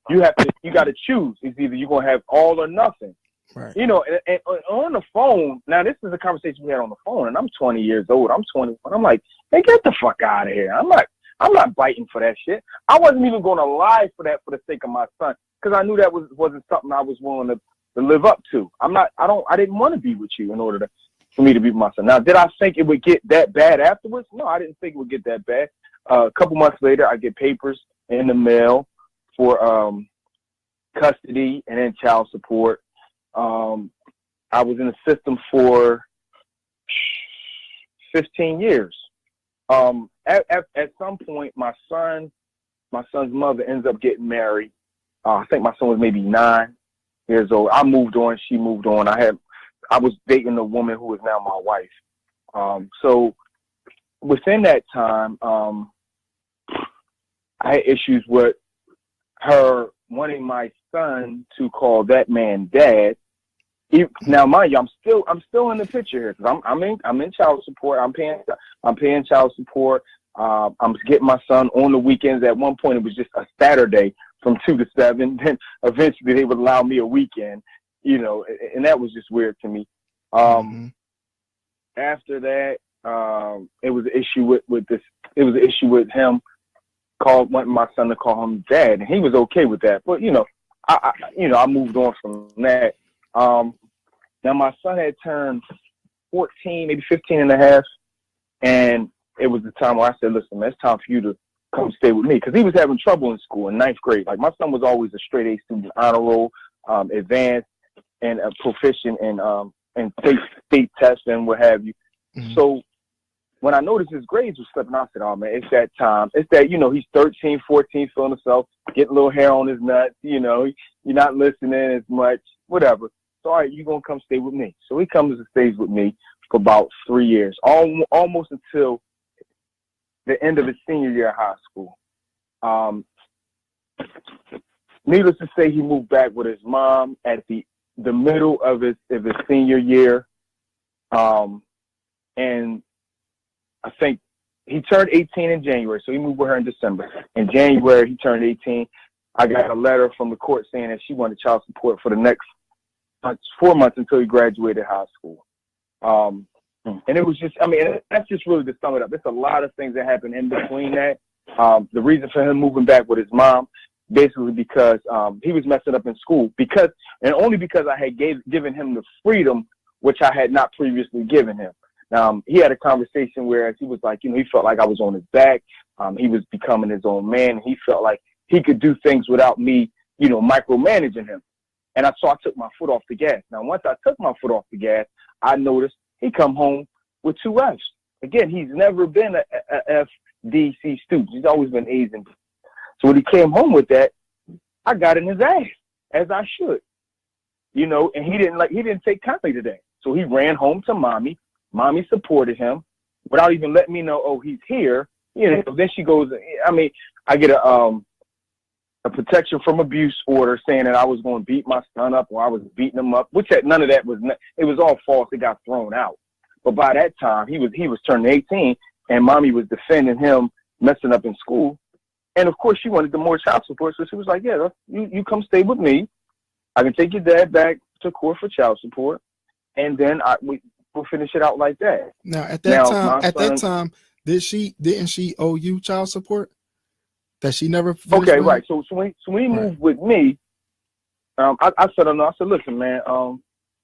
you got to choose. It's either you're going to have all or nothing. Right. You know, and on the phone, now this is a conversation we had on the phone, and I'm 20 years old. I'm 21. I'm like, hey, get the fuck out of here. I'm not biting for that shit. I wasn't even going to lie for that for the sake of my son, because I knew that wasn't something I was willing to live up to. I didn't want to be with you in order for me to be with my son. Now, did I think it would get that bad afterwards? No, I didn't think it would get that bad. A couple months later, I get papers in the mail for custody and then child support. I was in the system for 15 years. At some point, my son's mother ends up getting married. I think my son was maybe 9 years old. I moved on. She moved on. I was dating a woman who is now my wife. So within that time, I had issues with her wanting my son to call that man dad. Now, mind you, I'm still in the picture here because I'm in child support. I'm paying child support. I'm getting my son on the weekends. At one point, it was just a Saturday from 2 to 7. Then eventually, they would allow me a weekend. You know, and that was just weird to me. After that, it was an issue with this. It was an issue with him wanting my son to call him dad, and he was okay with that. But you know, I moved on from that. Now my son had turned 14, maybe 15 and a half. And it was the time where I said, listen, man, it's time for you to come stay with me. Because he was having trouble in school in 9th grade. Like, my son was always a straight A student, honor roll, advanced, and proficient in state tests and what have you. Mm-hmm. So when I noticed his grades were slipping, I said, oh, man, it's that time. It's that, he's 13, 14, feeling himself, getting a little hair on his nuts, you're not listening as much, whatever. So, all right, you're going to come stay with me. So he comes and stays with me for about 3 years, almost until the end of his senior year of high school. Needless to say, he moved back with his mom at the middle of his senior year. And I think he turned 18 in January, so he moved with her in December. In January, he turned 18. I got a letter from the court saying that she wanted child support for the next 4 months until he graduated high school. And it was just, that's just really to sum it up. There's a lot of things that happened in between that. The reason for him moving back with his mom, basically because he was messing up in school, only because I had given him the freedom which I had not previously given him. He had a conversation where he was like, he felt like I was on his back. He was becoming his own man. He felt like he could do things without me, micromanaging him. And so I took my foot off the gas. Now, once I took my foot off the gas, I noticed he come home with 2 Fs. Again, he's never been a FDC student. He's always been A's and B's. So when he came home with that, I got in his ass, as I should. And he didn't take kindly to that. So he ran home to mommy. Mommy supported him without even letting me know, oh, he's here. Then she goes, I get a protection from abuse order saying that I was going to beat my son up or I was beating him up, which none of that it was all false. It got thrown out. But by that time, he was turning 18, and mommy was defending him messing up in school. And of course, she wanted the more child support, so she was like, yeah, you come stay with me. I can take your dad back to court for child support, and then we'll finish it out like that. Now, at that time, didn't she owe you child support? That she never. Okay, right. So when he moved with me, I said, listen, man,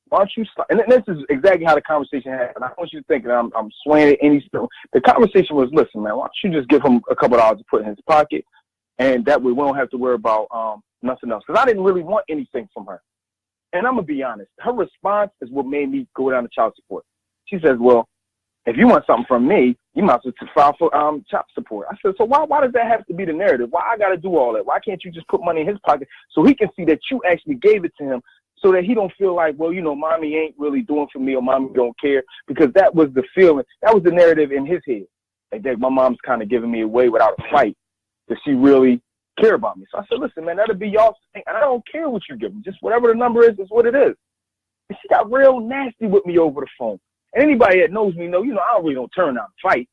why don't you start? And this is exactly how the conversation happened. I want you to think that I'm swaying at any stone. The conversation was, listen, man, why don't you just give him a couple of dollars to put in his pocket, and that way we don't have to worry about nothing else. Because I didn't really want anything from her. And I'm gonna be honest, her response is what made me go down to child support. She says, well, if you want something from me, you might as well file for child support. I said, so why does that have to be the narrative? Why I got to do all that? Why can't you just put money in his pocket so he can see that you actually gave it to him, so that he don't feel like, well, mommy ain't really doing for me, or mommy don't care? Because that was the feeling. That was the narrative in his head. Like, that my mom's kind of giving me away without a fight. Does she really care about me? So I said, listen, man, that'll be y'all's thing. And I don't care what you give me. Just whatever the number is what it is. And she got real nasty with me over the phone. And anybody that knows me know, I really don't turn out and fight.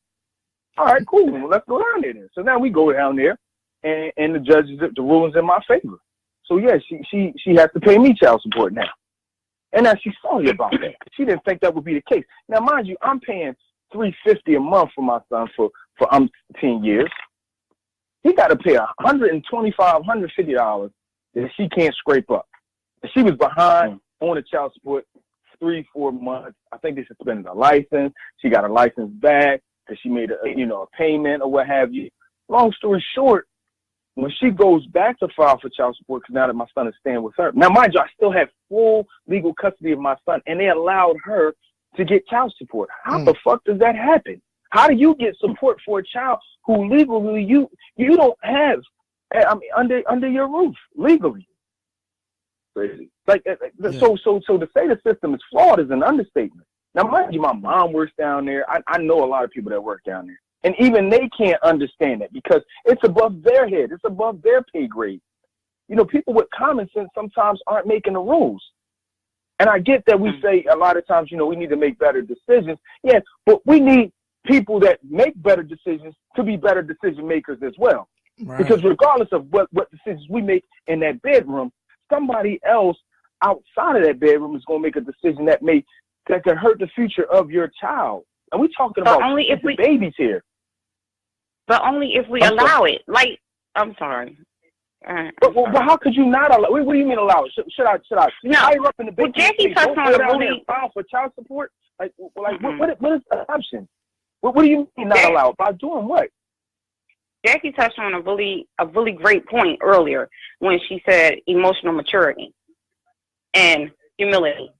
All right, cool. Well, let's go down there then. So now we go down there, and the judges, the ruling's in my favor. So yeah, she has to pay me child support now. And now she's sorry about that. She didn't think that would be the case. Now, mind you, I'm paying $350 a month for my son for 10 years. He got to pay $125, $150 that she can't scrape up. She was behind on the child support 3-4 months. I think they suspended her license. She got her license back because she made a payment or what have you. Long story short, when she goes back to file for child support, because now that my son is staying with her. Now, mind you, I still have full legal custody of my son, and they allowed her to get child support. How the fuck does that happen? How do you get support for a child who legally you don't have under your roof legally? Crazy. So to say the system is flawed is an understatement. Now, mind you, my mom works down there. I know a lot of people that work down there. And even they can't understand it because it's above their head. It's above their pay grade. People with common sense sometimes aren't making the rules. And I get that we say a lot of times, we need to make better decisions. Yeah, but we need people that make better decisions to be better decision makers as well. Right. Because regardless of what decisions we make in that bedroom, somebody else outside of that bedroom is going to make a decision that can hurt the future of your child. And we're talking about only if babies here. But only if we allow it. I'm sorry. But how could you not allow? What do you mean allow it? Should I? No. Hire up in the Well, Jackie touched on and file for child support. Like what is the option? What do you mean not allow it? By doing what? Jackie touched on a really great point earlier when she said emotional maturity and humility,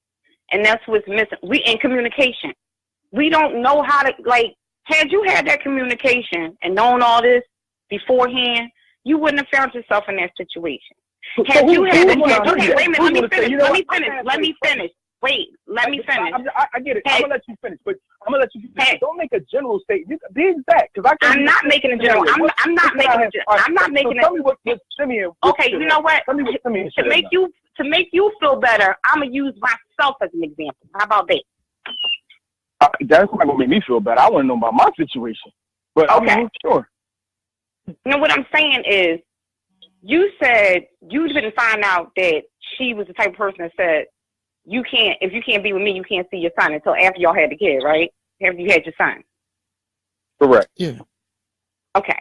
and that's what's missing. We in communication. We don't know how to Had you had that communication and known all this beforehand, you wouldn't have found yourself in that situation. Had you had wait a minute, let me finish. Wait, let me finish. I get it. I'm gonna let you finish, but I'm gonna let you finish. Hey, don't make a general statement. Be exact, because I'm not making a general. I'm not making it. Tell me what Simeon. Okay, you know what? Tell me what Simeon to make you feel better, I'm gonna use myself as an example. How about that? That's not gonna make me feel better. I want to know about my situation. But okay, sure. You know what I'm saying is, you said you didn't find out that she was the type of person that said, if you can't be with me, you can't see your son until after y'all had the kid, right? After you had your son. Correct. Yeah. Okay.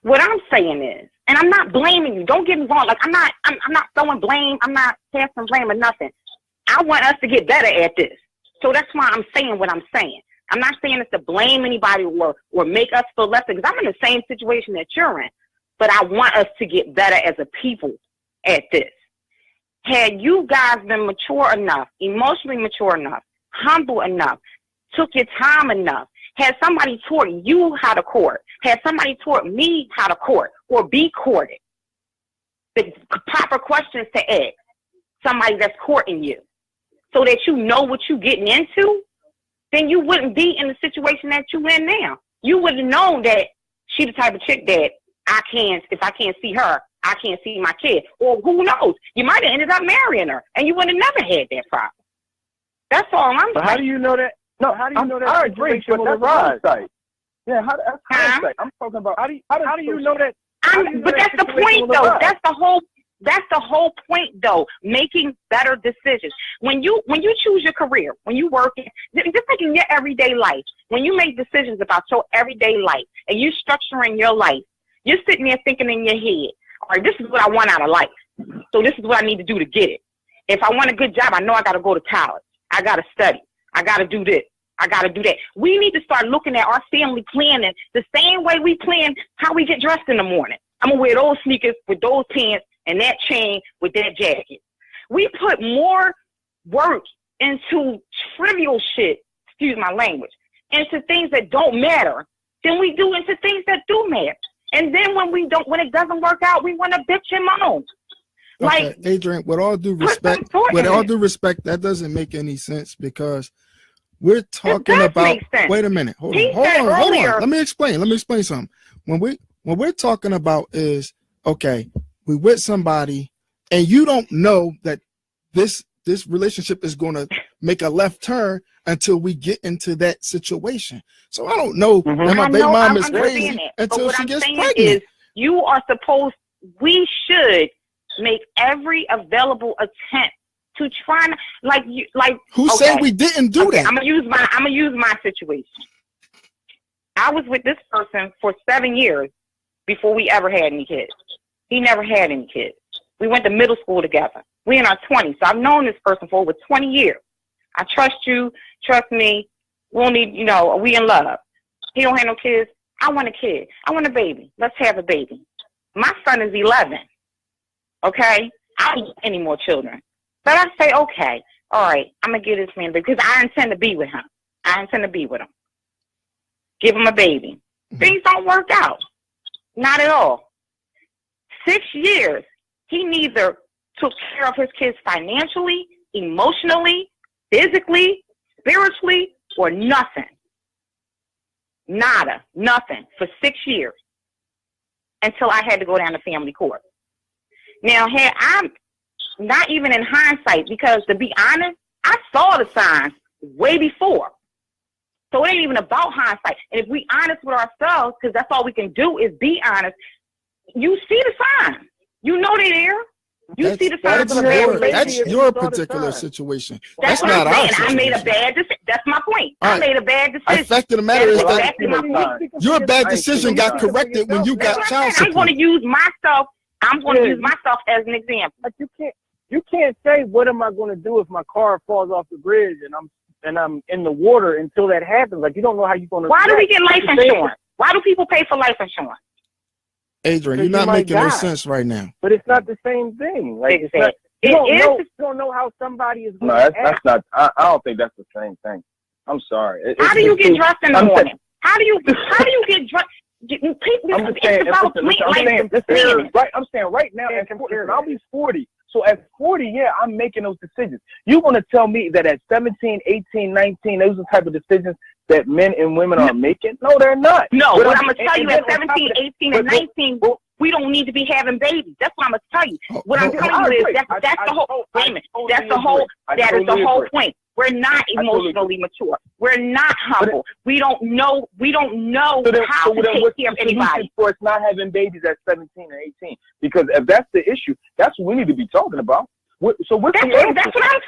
What I'm saying is, and I'm not blaming you. Don't get me wrong. Like I'm not throwing blame. I'm not passing blame or nothing. I want us to get better at this. So that's why I'm saying what I'm saying. I'm not saying it's to blame anybody or make us feel lesser, because I'm in the same situation that you're in. But I want us to get better as a people at this. Had you guys been mature enough, emotionally mature enough, humble enough, took your time enough, had somebody taught you how to court, had somebody taught me how to court or be courted, the proper questions to ask somebody that's courting you so that you know what you're getting into, then you wouldn't be in the situation that you're in now. You would have known that she the type of chick that if I can't see her, I can't see my kid. Or who knows? You might have ended up marrying her and you would have never had that problem. That's all I'm saying. But how do you know that? No, how do you know that? I agree, but that's hindsight. Yeah, that's hindsight. I'm talking about how do you know that? But that's the point, though. That's the whole point, though. Making better decisions. When you choose your career, when you work, just like in your everyday life, when you make decisions about your everyday life and you're structuring your life, you're sitting there thinking in your head, all right, this is what I want out of life. So this is what I need to do to get it. If I want a good job, I know I got to go to college. I got to study. I got to do this. I got to do that. We need to start looking at our family planning the same way we plan how we get dressed in the morning. I'm going to wear those sneakers with those pants and that chain with that jacket. We put more work into trivial shit, excuse my language, into things that don't matter than we do into things that do matter. And then when it doesn't work out, we want to bitch and moan. Okay, like, Adrian, with all due respect, that doesn't make any sense, because we're talking about. Wait a minute, hold on. Let me explain something. When we're talking about is, okay, we with somebody, and you don't know that this relationship is going to make a left turn until we get into that situation. So I don't know that my baby mom is crazy until she gets pregnant. We should make every available attempt to try, who said we didn't do that? I'm gonna use my situation. I was with this person for 7 years before we ever had any kids. He never had any kids. We went to middle school together. We in our 20s, so I've known this person for over 20 years. I trust you, trust me. We'll need, we in love. He don't have no kids. I want a kid. I want a baby. Let's have a baby. My son is 11. Okay? I don't want any more children. But I say, okay, all right, I'm going to get this man, because I intend to be with him. I intend to be with him. Give him a baby. Things don't work out. Not at all. 6 years, he neither took care of his kids financially, emotionally, physically, spiritually, or nothing. Nada. Nothing. For 6 years. Until I had to go down to family court. Now, I'm not even in hindsight, because to be honest, I saw the signs way before. So it ain't even about hindsight. And if we honest with ourselves, because that's all we can do is be honest, you see the signs. You know they're there. You see the signs of a bad relationship. That's your particular situation. That's not our situation. I made a bad decision. That's my point. I made a bad decision. The fact of the matter is that your bad decision got corrected when you got child support. I'm going to use myself. I'm going to use myself as an example. But you can't say, what am I going to do if my car falls off the bridge and I'm in the water until that happens? Like, you don't know how you're going to. Why do we get life insurance? Why do people pay for life insurance? Adrian, you're not making no sense right now. But it's not the same thing. Like, it's not, you don't know how somebody is going to that's not. I don't think that's the same thing. I'm sorry. How do you get dressed in the morning? How do you get dressed? I'm saying right now, I'll be 40. So at 40, yeah, I'm making those decisions. You want to tell me that at 17, 18, 19, those are the type of decisions that men and women are making? No, they're not. No, what I'm going to tell you at 17, 18, and 19, we don't need to be having babies. That's what I'm going to tell you. What I'm telling you is that's the whole payment. That is the whole point. We're not emotionally mature. We're not humble. We don't know how to take care of anybody. For us not having babies at 17 or 18, because if that's the issue, that's what we need to be talking about. So what's the answer? That's what I'm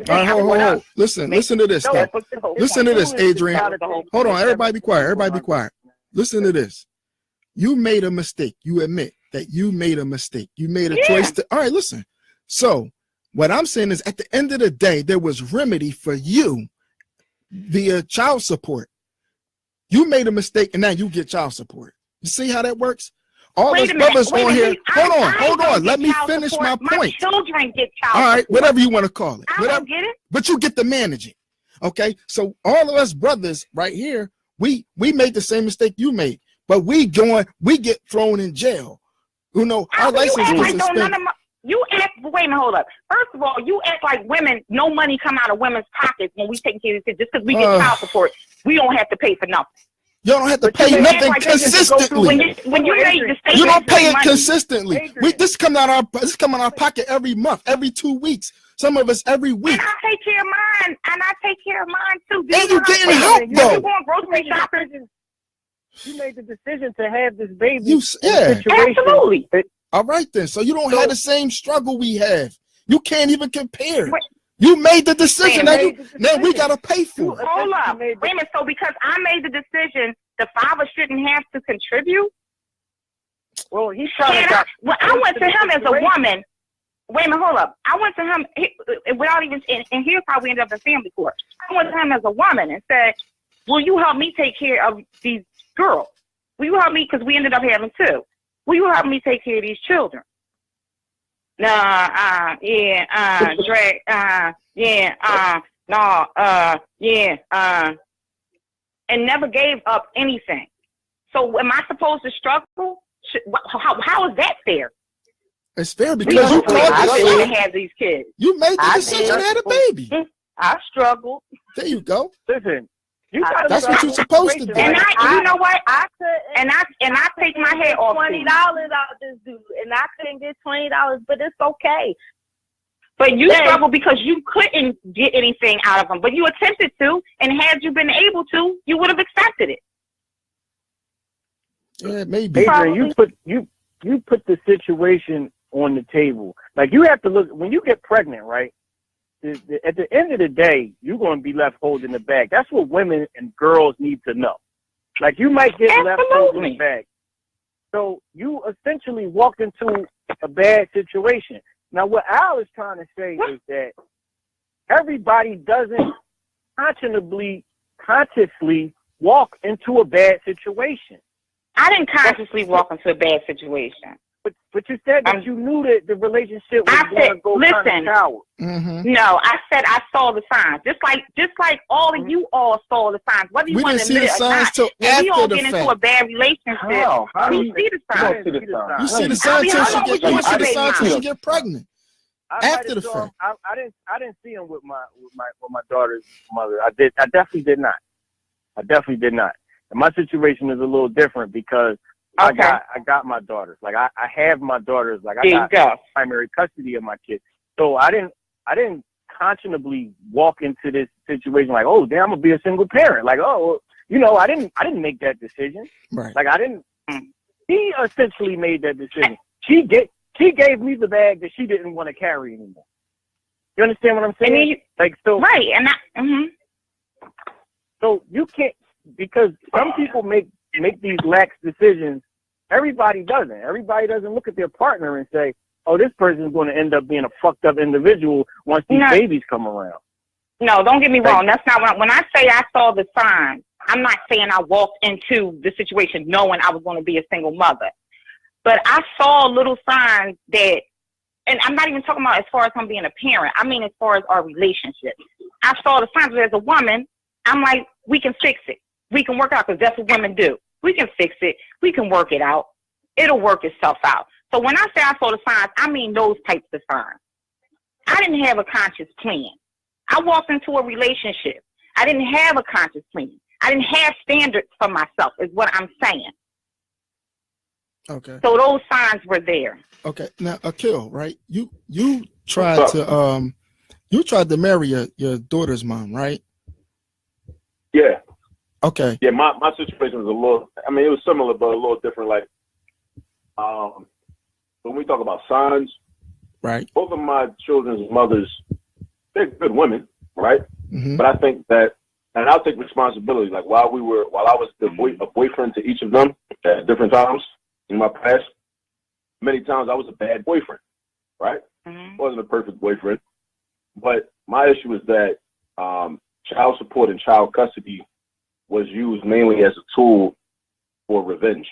saying. Hold on. Listen to this. Listen to this, Adrian. Hold on, everybody be quiet. Everybody be quiet. Listen to this. You made a mistake. You admit that you made a mistake. You made a choice. All right, listen. So what I'm saying is, at the end of the day, there was remedy for you via child support. You made a mistake, and now you get child support. You see how that works? All those brothers on here. Hold on. Let me finish my point. My children get child support. All right, whatever you want to call it. I don't get it. But you get to manage it. Okay? So all of us brothers right here, we made the same mistake you made. But we get thrown in jail. You know, our license is suspended. Wait a minute, hold up. First of all, you act like women, no money come out of women's pockets when we take care of this. Just because we get child support, we don't have to pay for nothing. You don't have to pay nothing consistently. When you made the statement, you don't pay it consistently. This come out our pocket every month, every 2 weeks. Some of us every week. And I take care of mine. Too. And you getting help though. You going grocery shopping? You made the decision to have this baby. Absolutely. All right then. So you don't have the same struggle we have. You can't even compare. You made the decision. Now we gotta pay for it. Hold up. Wait a minute. So because I made the decision, the father shouldn't have to contribute? Well, he's trying to. I went to him as a woman. Wait a minute, hold up. I went to him without even, and here's how we ended up in family court. I went to him as a woman and said, will you help me take care of these girls? Will you help me? Because we ended up having 2. Will you help me take care of these children? And never gave up anything. So am I supposed to struggle? How is that fair? It's fair because you called have these kids. You made the decision to have a baby. I struggled. There you go. Listen. That's what you're supposed to do. And you know what? I take my head off. $20 out this dude, and I couldn't get $20, but it's okay. But you struggled because you couldn't get anything out of them. But you attempted to, and had you been able to, you would have accepted it. Yeah, maybe. Adrian, you put the situation on the table. Like, you have to look when you get pregnant, right? At the end of the day, you're going to be left holding the bag. That's what women and girls need to know. Like, you might get left holding the bag. So you essentially walked into a bad situation. Now, what Al is trying to say is that everybody doesn't consciously walk into a bad situation. I didn't consciously walk into a bad situation. But you said that you knew that the relationship was going to go kind of sour. No, I said I saw the signs. Just like all of you all saw the signs. Whether you want to admit it or not, when we all get into a bad relationship, we see the signs. You see the signs till she get pregnant. After the fact. I didn't see him with my daughter's mother. I definitely did not. And my situation is a little different because I got my daughters. Like I have my daughters. Like I got primary custody of my kids. So I didn't consciously walk into this situation like, oh damn, I'm gonna be a single parent. Like, oh, I didn't make that decision. Right. Like I didn't. He essentially made that decision. She gave me the bag that she didn't want to carry anymore. You understand what I'm saying? Right. And so you can't, because some people make these lax decisions everybody doesn't. Everybody doesn't look at their partner and say, oh, this person is going to end up being a fucked up individual once these babies come around. No, don't get me wrong. That's not when I say I saw the signs. I'm not saying I walked into the situation knowing I was going to be a single mother. But I saw little signs that, and I'm not even talking about as far as I'm being a parent. I mean as far as our relationship. I saw the signs as a woman. I'm like, we can fix it. We can work out, because that's what women do. We can fix it. We can work it out. It'll work itself out. So when I say I saw the signs, I mean those types of signs. I didn't have a conscious plan. I walked into a relationship. I didn't have a conscious plan. I didn't have standards for myself, is what I'm saying. Okay. So those signs were there. Okay. Now, Akil, right? You tried to marry your daughter's mom, right? Yeah. Okay. Yeah, my situation was a little, I mean, it was similar, but a little different. Like, when we talk about signs, right? Both of my children's mothers, they're good women, right? Mm-hmm. But I think that, and I'll take responsibility. Like while I was a boyfriend to each of them at different times in my past, many times I was a bad boyfriend, right? Mm-hmm. Wasn't a perfect boyfriend, but my issue was that child support and child custody was used mainly as a tool for revenge.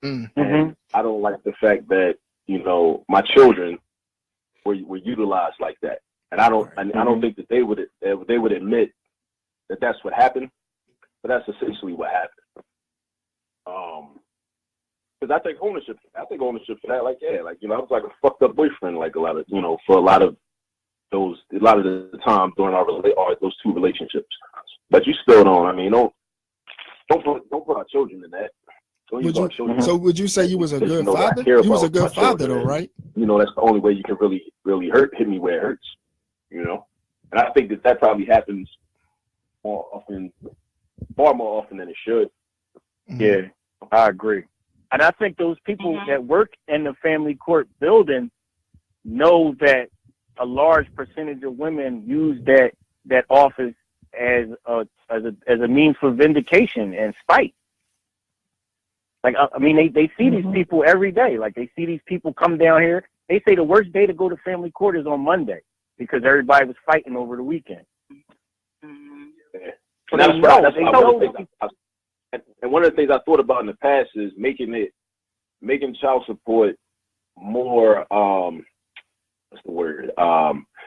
Mm-hmm. And I don't like the fact that, you know, my children were utilized like that. And I don't think that they would admit that that's what happened, but that's essentially what happened. Because I take ownership for that. Like, yeah, like, you know, I was like a fucked up boyfriend, like for a lot of the time during those two relationships. But you still don't. I mean, don't put our children in that. So would you say you was a good father? You was a good father, though, right? You know, that's the only way you can really hit me where it hurts. You know, and I think that probably happens far more often than it should. Yeah, I agree. And I think those people that work in the family court building know that a large percentage of women use that office as a means for vindication and spite. Like, I mean, they see these people every day. Like, they see these people come down here. They say the worst day to go to family court is on Monday because everybody was fighting over the weekend. Yeah. And one of the things I thought about in the past is making child support more,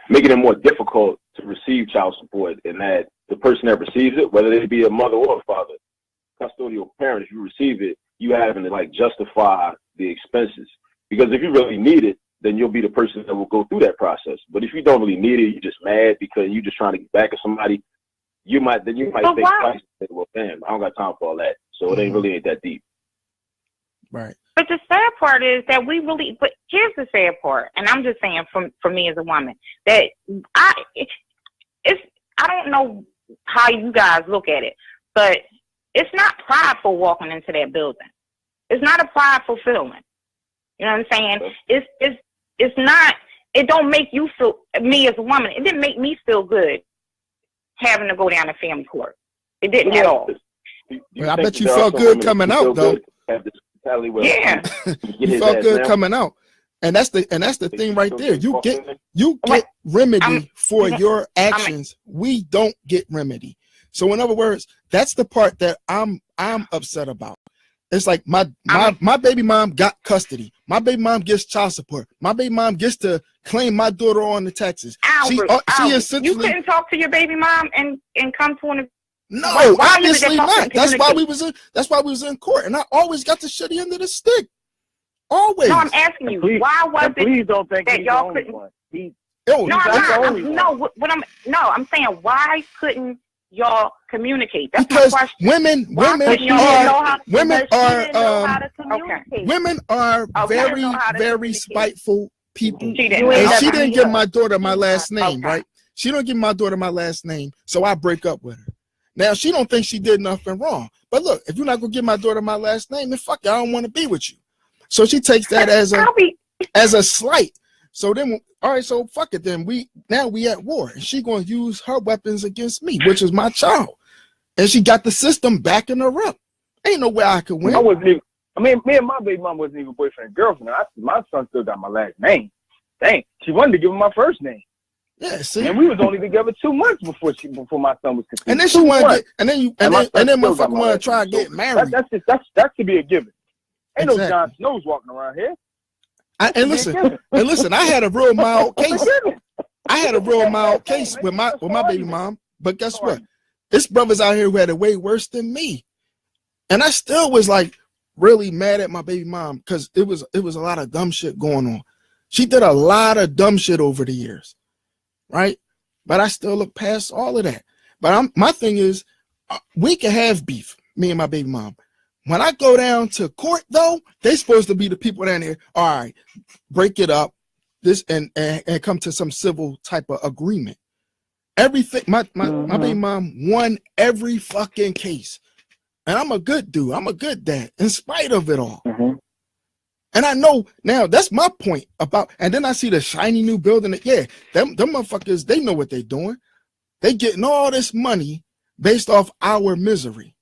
making it more difficult to receive child support, and that the person that receives it, whether they be a mother or a father, custodial parent, if you receive it, you having to like justify the expenses. Because if you really need it, then you'll be the person that will go through that process. But if you don't really need it, you're just mad because you're just trying to get back at somebody, you might think twice. Well, damn, I don't got time for all that. So it ain't that deep. Right. But the sad part is that but here's the sad part, and I'm just saying for me as a woman, that I don't know how you guys look at it, but it's not prideful walking into that building. It's not a prideful feeling. You know what I'm saying? It's not, it don't make you feel, me as a woman, it didn't make me feel good having to go down to family court. It didn't at all. Well, I bet you felt good coming out, though. Yeah. You felt good coming out. And that's the thing right there. You get remedy for your actions. We don't get remedy. So in other words, that's the part that I'm upset about. It's like my baby mom got custody. My baby mom gets child support. My baby mom gets to claim my daughter on the taxes. Albert, she essentially, you couldn't talk to your baby mom and come to an. No, obviously not. That's why we was in court, and I always got the shitty end of the stick. Always. No, I'm asking you, why was it please don't think that y'all couldn't? I'm saying, why couldn't y'all communicate? That's because my question. Women are very, very spiteful people. And she didn't give my daughter my last name, right? She don't give my daughter my last name, so I break up with her. Now she don't think she did nothing wrong. But look, if you're not gonna give my daughter my last name, then fuck it, I don't want to be with you. So she takes that as a slight. So then, all right, so fuck it. Then we at war, and she gonna use her weapons against me, which is my child, and she got the system backing her up. Ain't no way I could win. I mean, me and my baby mom wasn't even boyfriend and girlfriend. My son still got my last name. Dang, she wanted to give him my first name. Yeah, see, and we was only together 2 months before my son was conceived. And then she wanted, and then motherfucker want to try to get married. That should be a given. Ain't exactly. no Jon Snows walking around here. And listen, I had a real mild case. I had a real mild case with my baby mom, but guess what? There's brothers out here who had it way worse than me, and I still was like really mad at my baby mom because it was a lot of dumb shit going on. She did a lot of dumb shit over the years, right? But I still look past all of that. But my thing is, we can have beef, me and my baby mom. When I go down to court, though, they supposed to be the people down there. All right, break it up, this and come to some civil type of agreement. Everything, my baby mom won every fucking case, and I'm a good dude. I'm a good dad, in spite of it all. And I know now that's my point about. And then I see the shiny new building. Yeah, them motherfuckers, they know what they're doing. They getting all this money based off our misery.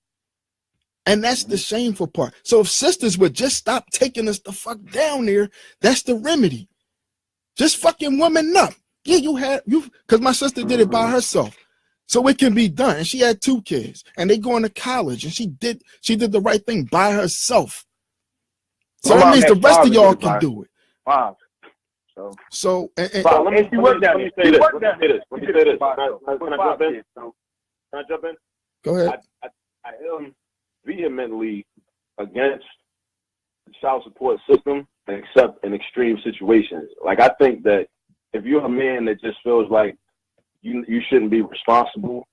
And that's the shameful part. So if sisters would just stop taking us the fuck down there, that's the remedy. Just fucking woman up. Yeah, because my sister did it by herself. So it can be done. And she had 2 kids and they going to college and she did the right thing by herself. So that means the rest of y'all can do it. Wow. So let me say this. Can I jump in? Go ahead. I am vehemently against the child support system, except in extreme situations. Like, I think that if you're a man that just feels like you shouldn't be responsible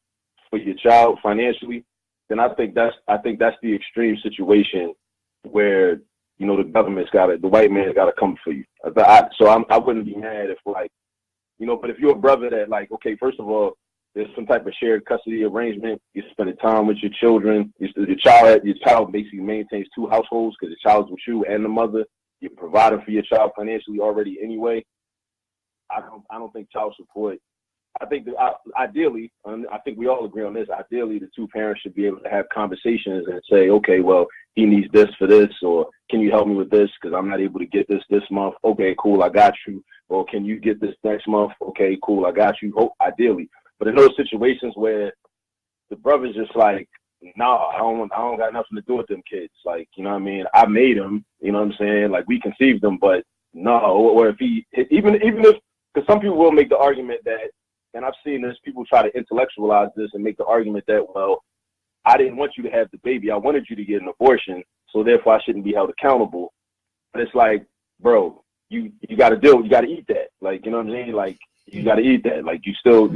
for your child financially, then I think that's the extreme situation where, you know, the white man's got to come for you. I wouldn't be mad if, like, you know, but if you're a brother that, like, okay, first of all, there's some type of shared custody arrangement. You're spending time with your children. Your child basically maintains 2 households because the child's with you and the mother. You're providing for your child financially already anyway. I don't think child support. I think that ideally, and I think we all agree on this. Ideally, the 2 parents should be able to have conversations and say, okay, well, he needs this for this, or can you help me with this because I'm not able to get this month. Okay, cool, I got you. Or can you get this next month? Okay, cool, I got you. Ideally. But in those situations where the brother's just like, nah, I don't got nothing to do with them kids. Like, you know what I mean? I made them, you know what I'm saying? Like, we conceived them, but no. Or if even if, because some people will make the argument that, and I've seen this, people try to intellectualize this and make the argument that, well, I didn't want you to have the baby. I wanted you to get an abortion, so therefore I shouldn't be held accountable. But it's like, bro, you got to eat that. Like, you know what I'm saying? Like, you got to eat that. Like, you still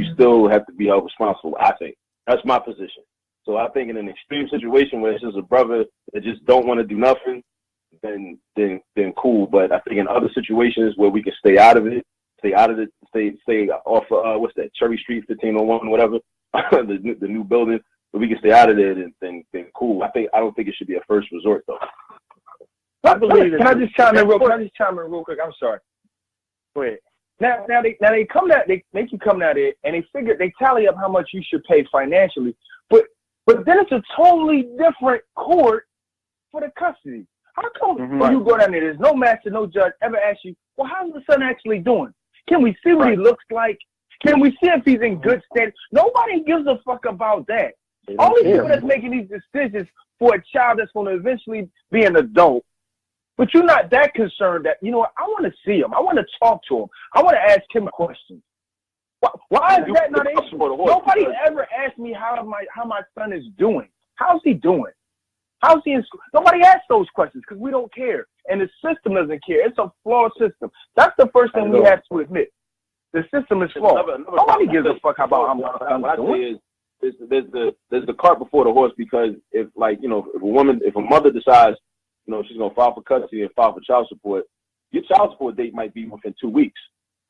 have to be held responsible, I think. That's my position. So I think in an extreme situation where it's just a brother that just don't want to do nothing, then cool. But I think in other situations where we can stay out of it, stay off what's that, Cherry Street, 1501, whatever, the new building, but we can stay out of there, then cool. I don't think it should be a first resort though. Can I just chime in real quick? I'm sorry. Go ahead. Now they come down, they make you come down there and they tally up how much you should pay financially, but then it's a totally different court for the custody. How come when you go down there, there's no master, no judge ever ask you, well, how's the son actually doing? Can we see what he looks like? Can we see if he's in good standing? Nobody gives a fuck about that. Only people that's making these decisions for a child that's going to eventually be an adult. But you're not that concerned that, you know what, I want to see him. I want to talk to him. I want to ask him questions. Why is that not an issue? Nobody ever asked me how my son is doing. How's he doing? How's he in school? Nobody asks those questions because we don't care. And the system doesn't care. It's a flawed system. That's the first thing we have to admit. The system is flawed. Nobody gives a fuck about how my son's doing. There's the cart before the horse, because if, like, you know, if a mother decides, you know, she's gonna file for custody and file for child support, your child support date might be within 2 weeks.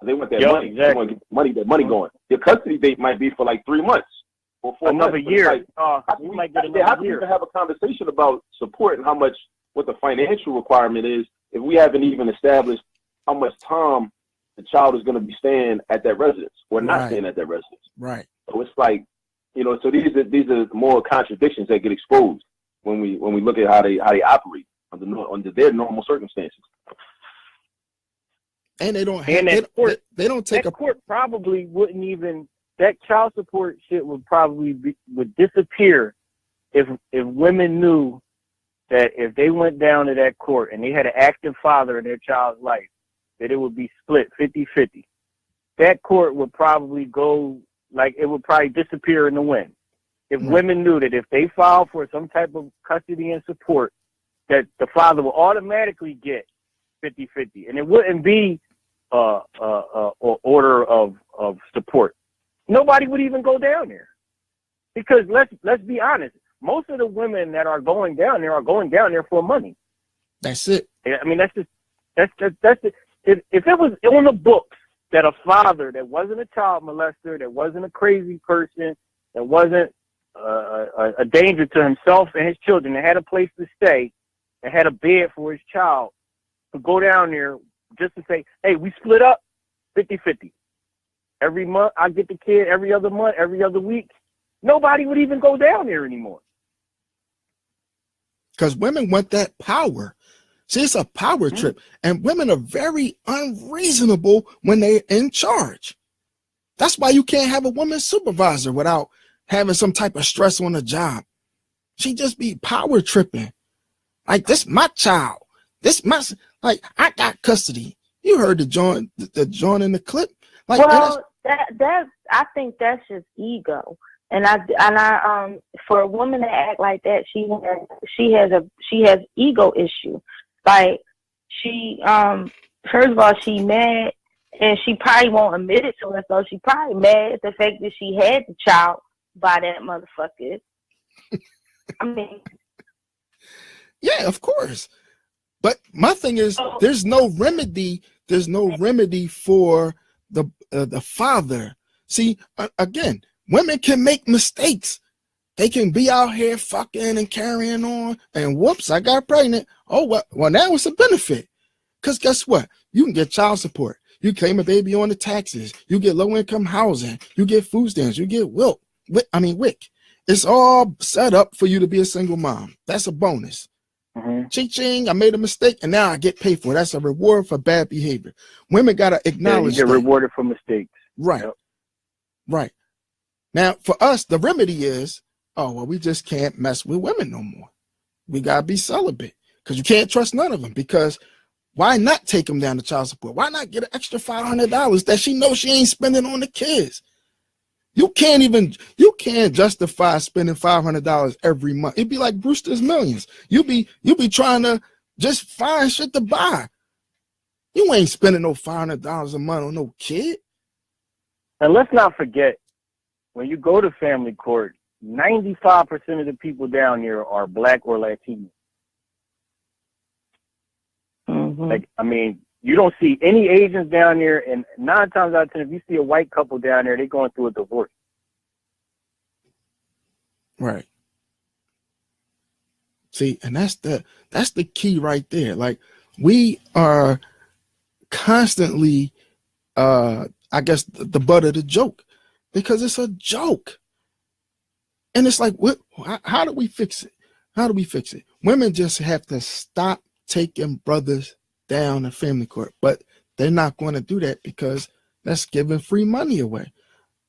They want that money. Exactly. They want to get that money going. Your custody date might be for like 3 months or 4 months. Another year. Like, you might get another year. How can you even have a conversation about support and what the financial requirement is if we haven't even established how much time the child is going to be staying at that residence or not staying at that residence? Right. So it's like, you know, so these are more contradictions that get exposed when we look at how they operate. under their normal circumstances. And they don't And have, that court, they don't take that court probably wouldn't even, that child support shit would probably would disappear if women knew that if they went down to that court and they had an active father in their child's life, that it would be split 50-50. That court would probably go, like, it would probably disappear in the wind. If women knew that if they filed for some type of custody and support, that the father will automatically get 50-50. And it wouldn't be order of support. Nobody would even go down there. Because let's be honest, most of the women that are going down there for money. That's it. I mean, that's it. If it was on the books that a father that wasn't a child molester, that wasn't a crazy person, that wasn't a danger to himself and his children, that had a place to stay, that had a bed for his child, to go down there just to say, hey, we split up 50-50. Every month I get the kid, every other month, every other week. Nobody would even go down there anymore. Because women want that power. See, it's a power trip. And women are very unreasonable when they're in charge. That's why you can't have a woman supervisor without having some type of stress on the job. She just be power tripping. Like, this my child. This my, like, I got custody. You heard the joint in the clip. Like, well, that's I think that's just ego. And I for a woman to act like that, she has ego issue. Like, she first of all, she mad, and she probably won't admit it to herself. She probably mad at the fact that she had the child by that motherfucker. I mean, yeah, of course. But my thing is, there's no remedy. There's no remedy for the father. See, again, women can make mistakes. They can be out here fucking and carrying on, and whoops, I got pregnant. Oh, well, now it's a benefit. Because guess what? You can get child support. You claim a baby on the taxes. You get low-income housing. You get food stamps. You get WIC. It's all set up for you to be a single mom. That's a bonus. Ching, I made a mistake, and now I get paid for it. That's a reward for bad behavior. Women got to acknowledge you get rewarded for mistakes. Right. Yep. Right. Now, for us, the remedy is, oh, well, we just can't mess with women no more. We got to be celibate because you can't trust none of them. Because why not take them down to child support? Why not get an extra $500 that she knows she ain't spending on the kids? You can't justify spending $500 every month. It'd be like Brewster's Millions. You be trying to just find shit to buy. You ain't spending no $500 a month on no kid. And let's not forget, when you go to family court, 95% of the people down here are Black or Latino. Like, I mean, you don't see any Asians down there, and 9 times out of 10, if you see a white couple down there, they're going through a divorce. Right. See, and that's the key right there. Like, we are constantly, I guess, the butt of the joke, because it's a joke. And it's like, how do we fix it? How do we fix it? Women just have to stop taking brothers down in family court, but they're not going to do that because that's giving free money away.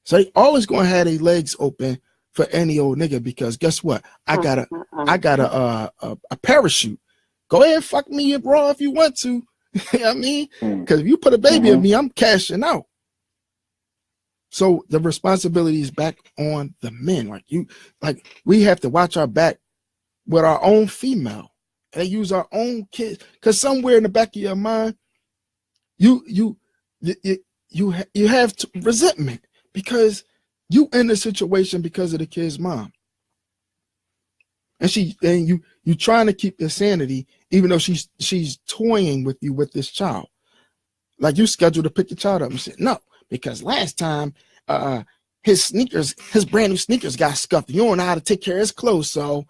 So they always going to have their legs open for any old nigga, because guess what? I got a parachute. Go ahead and fuck me up raw if you want to. You know what I mean? Because if you put a baby in me, I'm cashing out. So the responsibility is back on the men. Like we have to watch our back with our own female. They use our own kids, because somewhere in the back of your mind, you have resentment because you in the situation because of the kid's mom, and you trying to keep your sanity even though she's toying with you with this child. Like, you scheduled to pick the child up and said no because last time his brand new sneakers got scuffed. You don't know how to take care of his clothes, so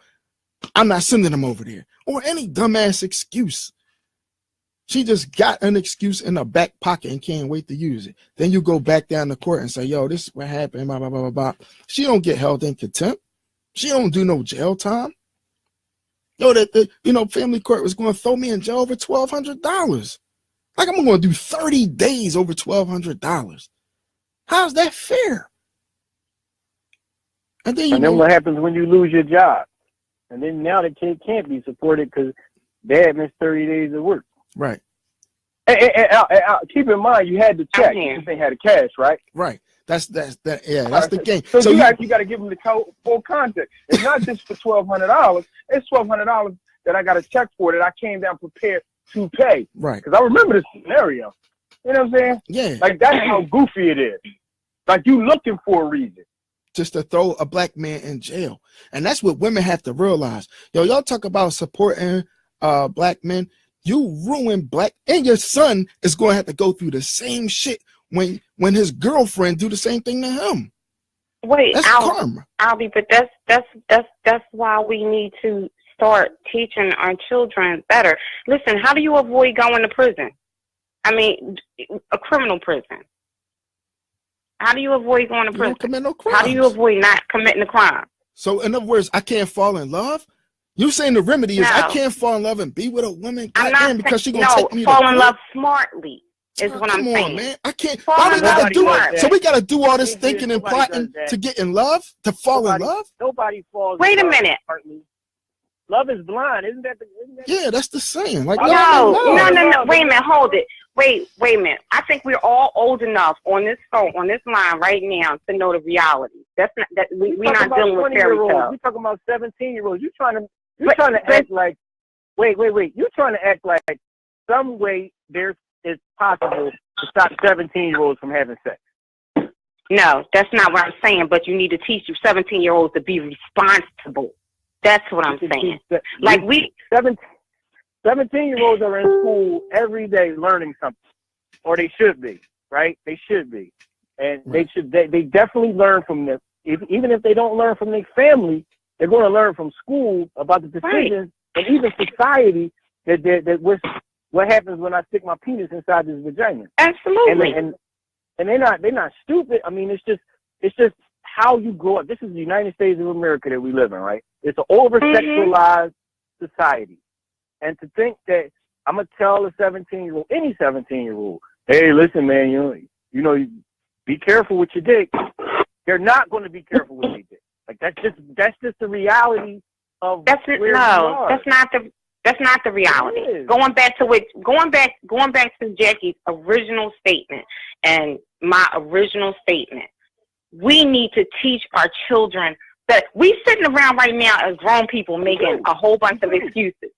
I'm not sending him over there. Or any dumbass excuse. She just got an excuse in her back pocket and can't wait to use it. Then you go back down to court and say, yo, this is what happened, blah, blah, blah, blah, blah. She don't get held in contempt. She don't do no jail time. Yo, that family court was going to throw me in jail over $1,200. Like, I'm going to do 30 days over $1,200. How's that fair? And then what happens when you lose your job? And then now the kid can't be supported because dad missed 30 days of work. Right. And keep in mind, you had the check. You just ain't had the cash, right? Right. That's the game. So you got to give them the full context. It's not just for $1,200. It's $1,200 that I got a check for that I came down prepared to pay. Right. Because I remember this scenario. You know what I'm saying? Yeah. Like, that's how goofy it is. Like, you looking for a reason. Just to throw a black man in jail. And that's what women have to realize. Yo, y'all talk about supporting black men. You ruin black, and your son is going to have to go through the same shit when his girlfriend do the same thing to him. Wait, that's karma. Albie, but that's why we need to start teaching our children better. Listen, how do you avoid going to prison? I mean, a criminal prison. How do you avoid going to prison? You don't commit no crimes. How do you avoid not committing a crime? So, in other words, I can't fall in love? You saying the remedy is I can't fall in love and be with a woman because she's going to take me to fall in love smartly is what I'm saying. Come on, man. I can't. Why we gotta do it? So we got to do all this thinking and plotting to get in love, to fall in love? Nobody falls Wait in a love minute. smartly. Love is blind, isn't that? Yeah, that's the saying. Like, no. Wait a minute, hold it. Wait a minute. I think we're all old enough on this phone, on this line right now to know the reality. That's not that we're not dealing with fairy tales. We're talking about 17-year-olds. You're trying to act like wait. You're trying to act like some way it's possible to stop 17-year-olds from having sex. No, that's not what I'm saying. But you need to teach you 17-year-olds to be responsible. That's what I'm saying. Like 17-year-olds are in school every day learning something, or they should be, right? They should be, and they definitely learn from this. Even if they don't learn from their family, they're going to learn from school about the decisions and even society that what happens when I stick my penis inside this vagina. Absolutely. And they're not stupid. I mean, it's just how you grow up. This is the United States of America that we live in, right? It's an over-sexualized society. And to think that I'm going to tell a 17-year-old, any 17-year-old, hey, listen, man, you know, be careful with your dick. They're not going to be careful with their dick. Like, that's just the reality of That's not the reality. Going back to Jackie's original statement and my original statement. We need to teach our children that we sitting around right now as grown people making a whole bunch of excuses.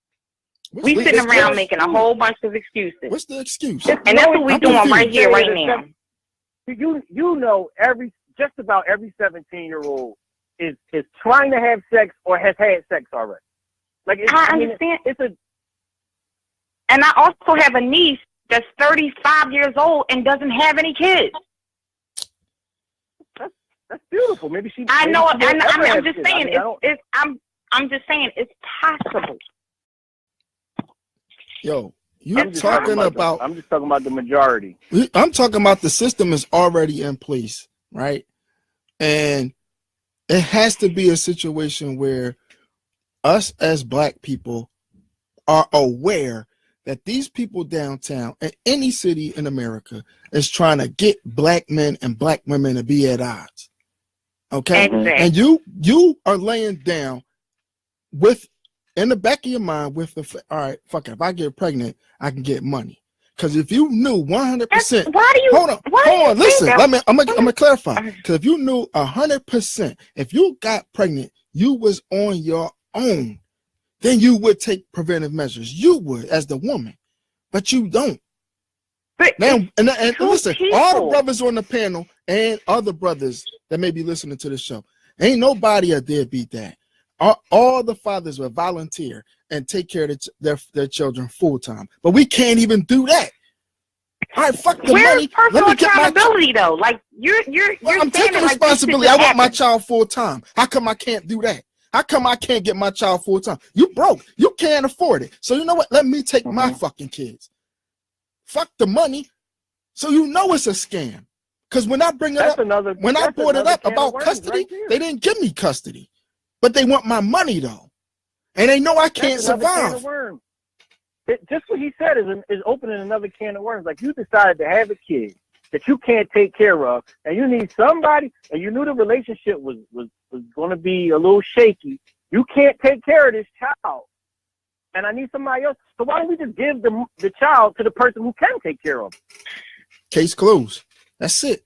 We sitting around making a whole bunch of excuses. What's the excuse? And that's what we're doing right here, right now. You know, just about every 17-year-old is trying to have sex or has had sex already. Like, I understand. And I also have a niece that's 35 years old and doesn't have any kids. That's beautiful. Maybe she. I know. I'm just saying. I'm just saying it's possible. Yo, I'm just talking about the majority. I'm talking about the system is already in place, right? And it has to be a situation where us as black people are aware that these people downtown in any city in America is trying to get black men and black women to be at odds. Okay. Exactly. And you are laying down with in the back of your mind with the all right, fuck it. If I get pregnant, I can get money. Because if you knew 100%, why do you hold on, listen. I'm gonna clarify. Because if you knew 100%, if you got pregnant, you was on your own, then you would take preventive measures. You would, as the woman, but you don't. But now, and listen, all the brothers on the panel and other brothers that may be listening to the show, ain't nobody a deadbeat dad. All the fathers will volunteer and take care of their children full time, but we can't even do that. All right, fuck the Where's money. personal accountability though? Like you're I'm taking responsibility. I want my child full time. How come I can't do that? How come I can't get my child full time? You broke. You can't afford it. So you know what? Let me take my fucking kids. Fuck the money. So you know it's a scam. Because when I bring it up, when I brought it up about custody, they didn't give me custody. But they want my money though. And they know I can't That's another can of survive. worms. Just what he said is opening another can of worms. Like, you decided to have a kid that you can't take care of, and you need somebody, and you knew the relationship was going to be a little shaky. You can't take care of this child, and I need somebody else. So why don't we just give the child to the person who can take care of it? Case closed. That's it.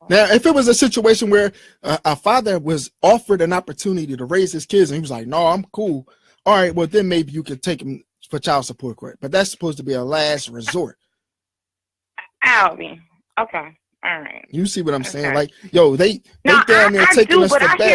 Now, if it was a situation where a father was offered an opportunity to raise his kids and he was like, no, I'm cool. All right, well, then maybe you could take him for child support court. But that's supposed to be a last resort. Albie. Okay. All right. You see what I'm saying? Okay. Like, yo, they down there taking us to bed. I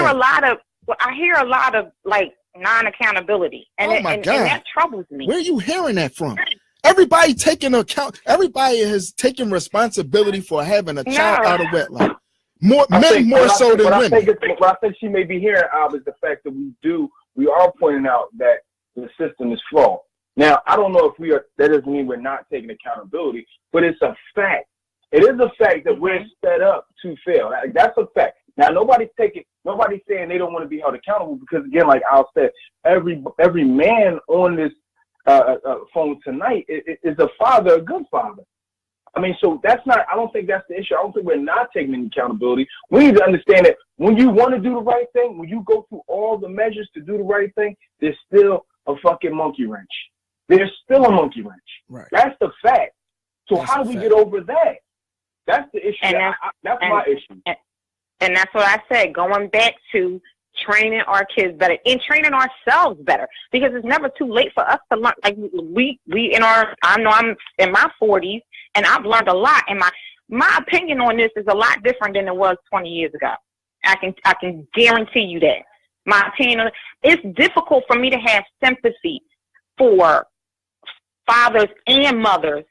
hear a lot of like non-accountability. And, oh my God. And that troubles me. Where are you hearing that from? Everybody taking account. Everybody has taken responsibility for having a child out of wedlock. More men, more so than women. What I think she may be hearing, Al, is the fact that we are pointing out that the system is flawed. Now, I don't know if that doesn't mean we're not taking accountability, but it's a fact. It is a fact that we're set up to fail. That's a fact. Now, nobody's saying they don't want to be held accountable because, again, like Al said, every man on this phone tonight is a father, a good father. I mean, so I don't think that's the issue. I don't think we're not taking any accountability. We need to understand that when you want to do the right thing, when you go through all the measures to do the right thing, there's still a fucking monkey wrench. There's still a monkey wrench. Right. That's the fact. So how do we get over that? That's the issue. That's my issue. And that's what I said, going back to training our kids better and training ourselves better, because it's never too late for us to learn. Like I know I'm in my 40s and I've learned a lot, and my opinion on this is a lot different than it was 20 years ago. I can guarantee you that. My opinion on it's difficult for me to have sympathy for fathers and mothers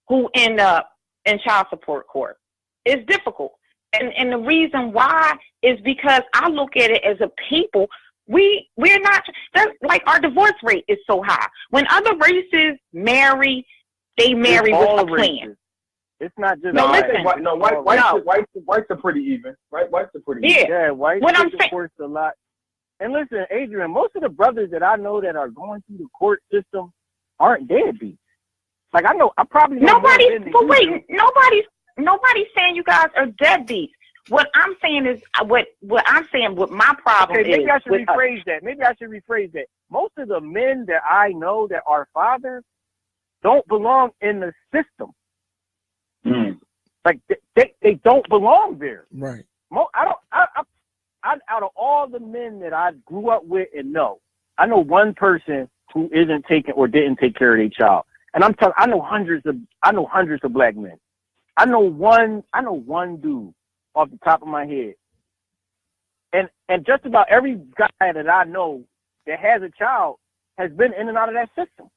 who end up in child support court. It's difficult. And the reason why is because I look at it as a people. We're not, that's like our divorce rate is so high. When other races marry, they marry with a plan. It's not just whites are pretty even. Right? Whites are pretty even. Yeah, whites get divorced a lot. And listen, Adrian, most of the brothers that I know that are going through the court system aren't deadbeats. Like I probably nobody's saying you guys are deadbeats. What I'm saying is what my problem is. Maybe I should rephrase that. Most of the men that I know that are fathers don't belong in the system. Like they don't belong there. Right. Out of all the men that I grew up with and know, I know one person who isn't taking or didn't take care of their child. And I know hundreds of black men. I know one dude off the top of my head. And just about every guy that I know that has a child has been in and out of that system.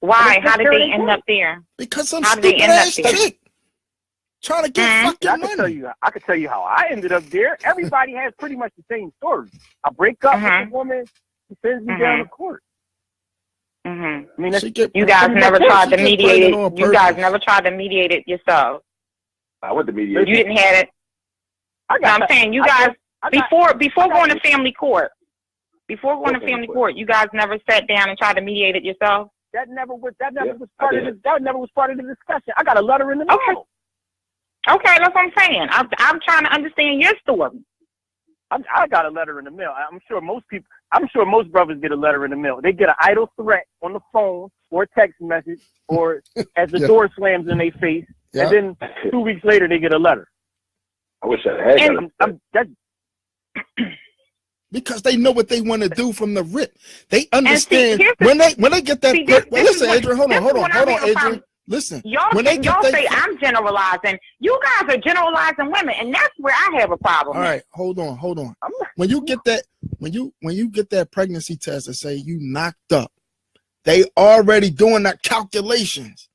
Why? How did they end up there? Because some stupid ass chick trying to get fucking money. I can tell you how I ended up there. Everybody has pretty much the same story. I break up with a woman, she sends me down to court. I mean, you guys never tried to mediate it. You guys never tried to mediate it yourself. I went to mediate. You didn't have it. I'm saying you guys before going to family court. Before going to family court, you guys never sat down and tried to mediate it yourself. That never was part of the discussion. I got a letter in the mail. Okay, that's what I'm saying. I'm trying to understand your story. I got a letter in the mail. I'm sure most brothers get a letter in the mail. They get an idle threat on the phone or a text message or as the door slams in their face. And then 2 weeks later, they get a letter. I wish I had because they know what they want to do from the rip. They understand when they get that. Listen, Adrian, hold on, Adrian. Listen, y'all say I'm generalizing. You guys are generalizing women, and that's where I have a problem. All right, hold on. When you get that pregnancy test and say you knocked up, they already doing that calculations.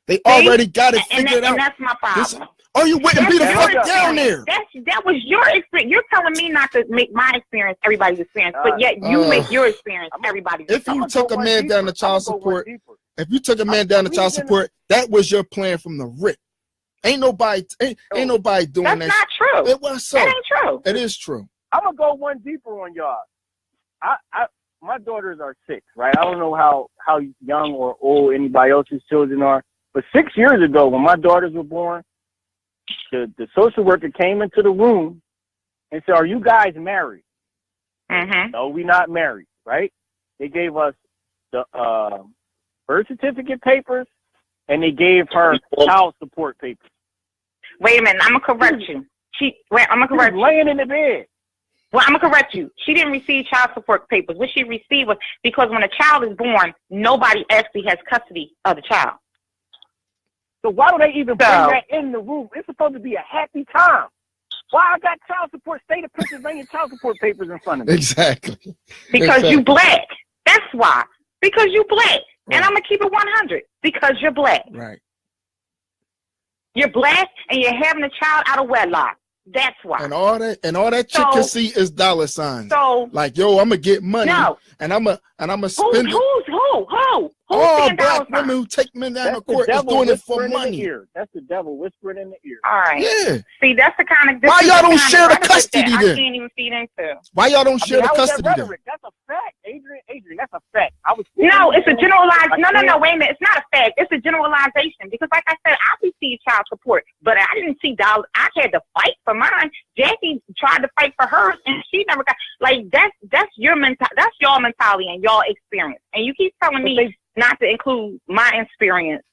They already got it figured out. And that's my problem. You went and beat the fuck down there. That was your experience. You're telling me not to make my experience everybody's experience, but yet you make your experience everybody's experience. If you took a man down to child support, that was your plan from the rip. Ain't nobody doing that. That's not true. It was so. That ain't true. It is true. I'm gonna go one deeper on y'all. my daughters are 6, right? I don't know how young or old anybody else's children are, but 6 years ago when my daughters were born, the social worker came into the room and said, "Are you guys married?" Mm-hmm. No, we're not married, right? They gave us the birth certificate papers, and they gave her child support papers. Wait a minute, I'm gonna correct you. I'm gonna correct you. Laying in the bed. Well, I'm gonna correct you. She didn't receive child support papers. What she received was because when a child is born, nobody actually has custody of the child. So why do they even bring that in the room? It's supposed to be a happy time. Why I got child support, state of Pennsylvania child support papers in front of me? Exactly. Because you black. That's why. Because you black. Right. And I'm gonna keep it 100. Because you're black. Right. You're black and you're having a child out of wedlock. That's why. And all that chick can see is dollar signs. So like, yo, I'm gonna get money, and I'm gonna spend it. Who? All black women who take men down to court is doing it for money. That's the devil whispering in the ear. All right. Yeah. See, that's the kind of. Why y'all don't share the custody then? I can't even feed into. Why y'all don't share the custody then? That's a fact, Adrian. That's a fact. No, it's a generalized. No. Wait a minute. It's not a fact. It's a generalization because, like I said, I received child support, but I didn't see dollars. I had to fight for mine. Jackie tried to fight for hers, and she never got. Like that's your mentality. That's your mentality and your experience. And you keep telling me not to include my experience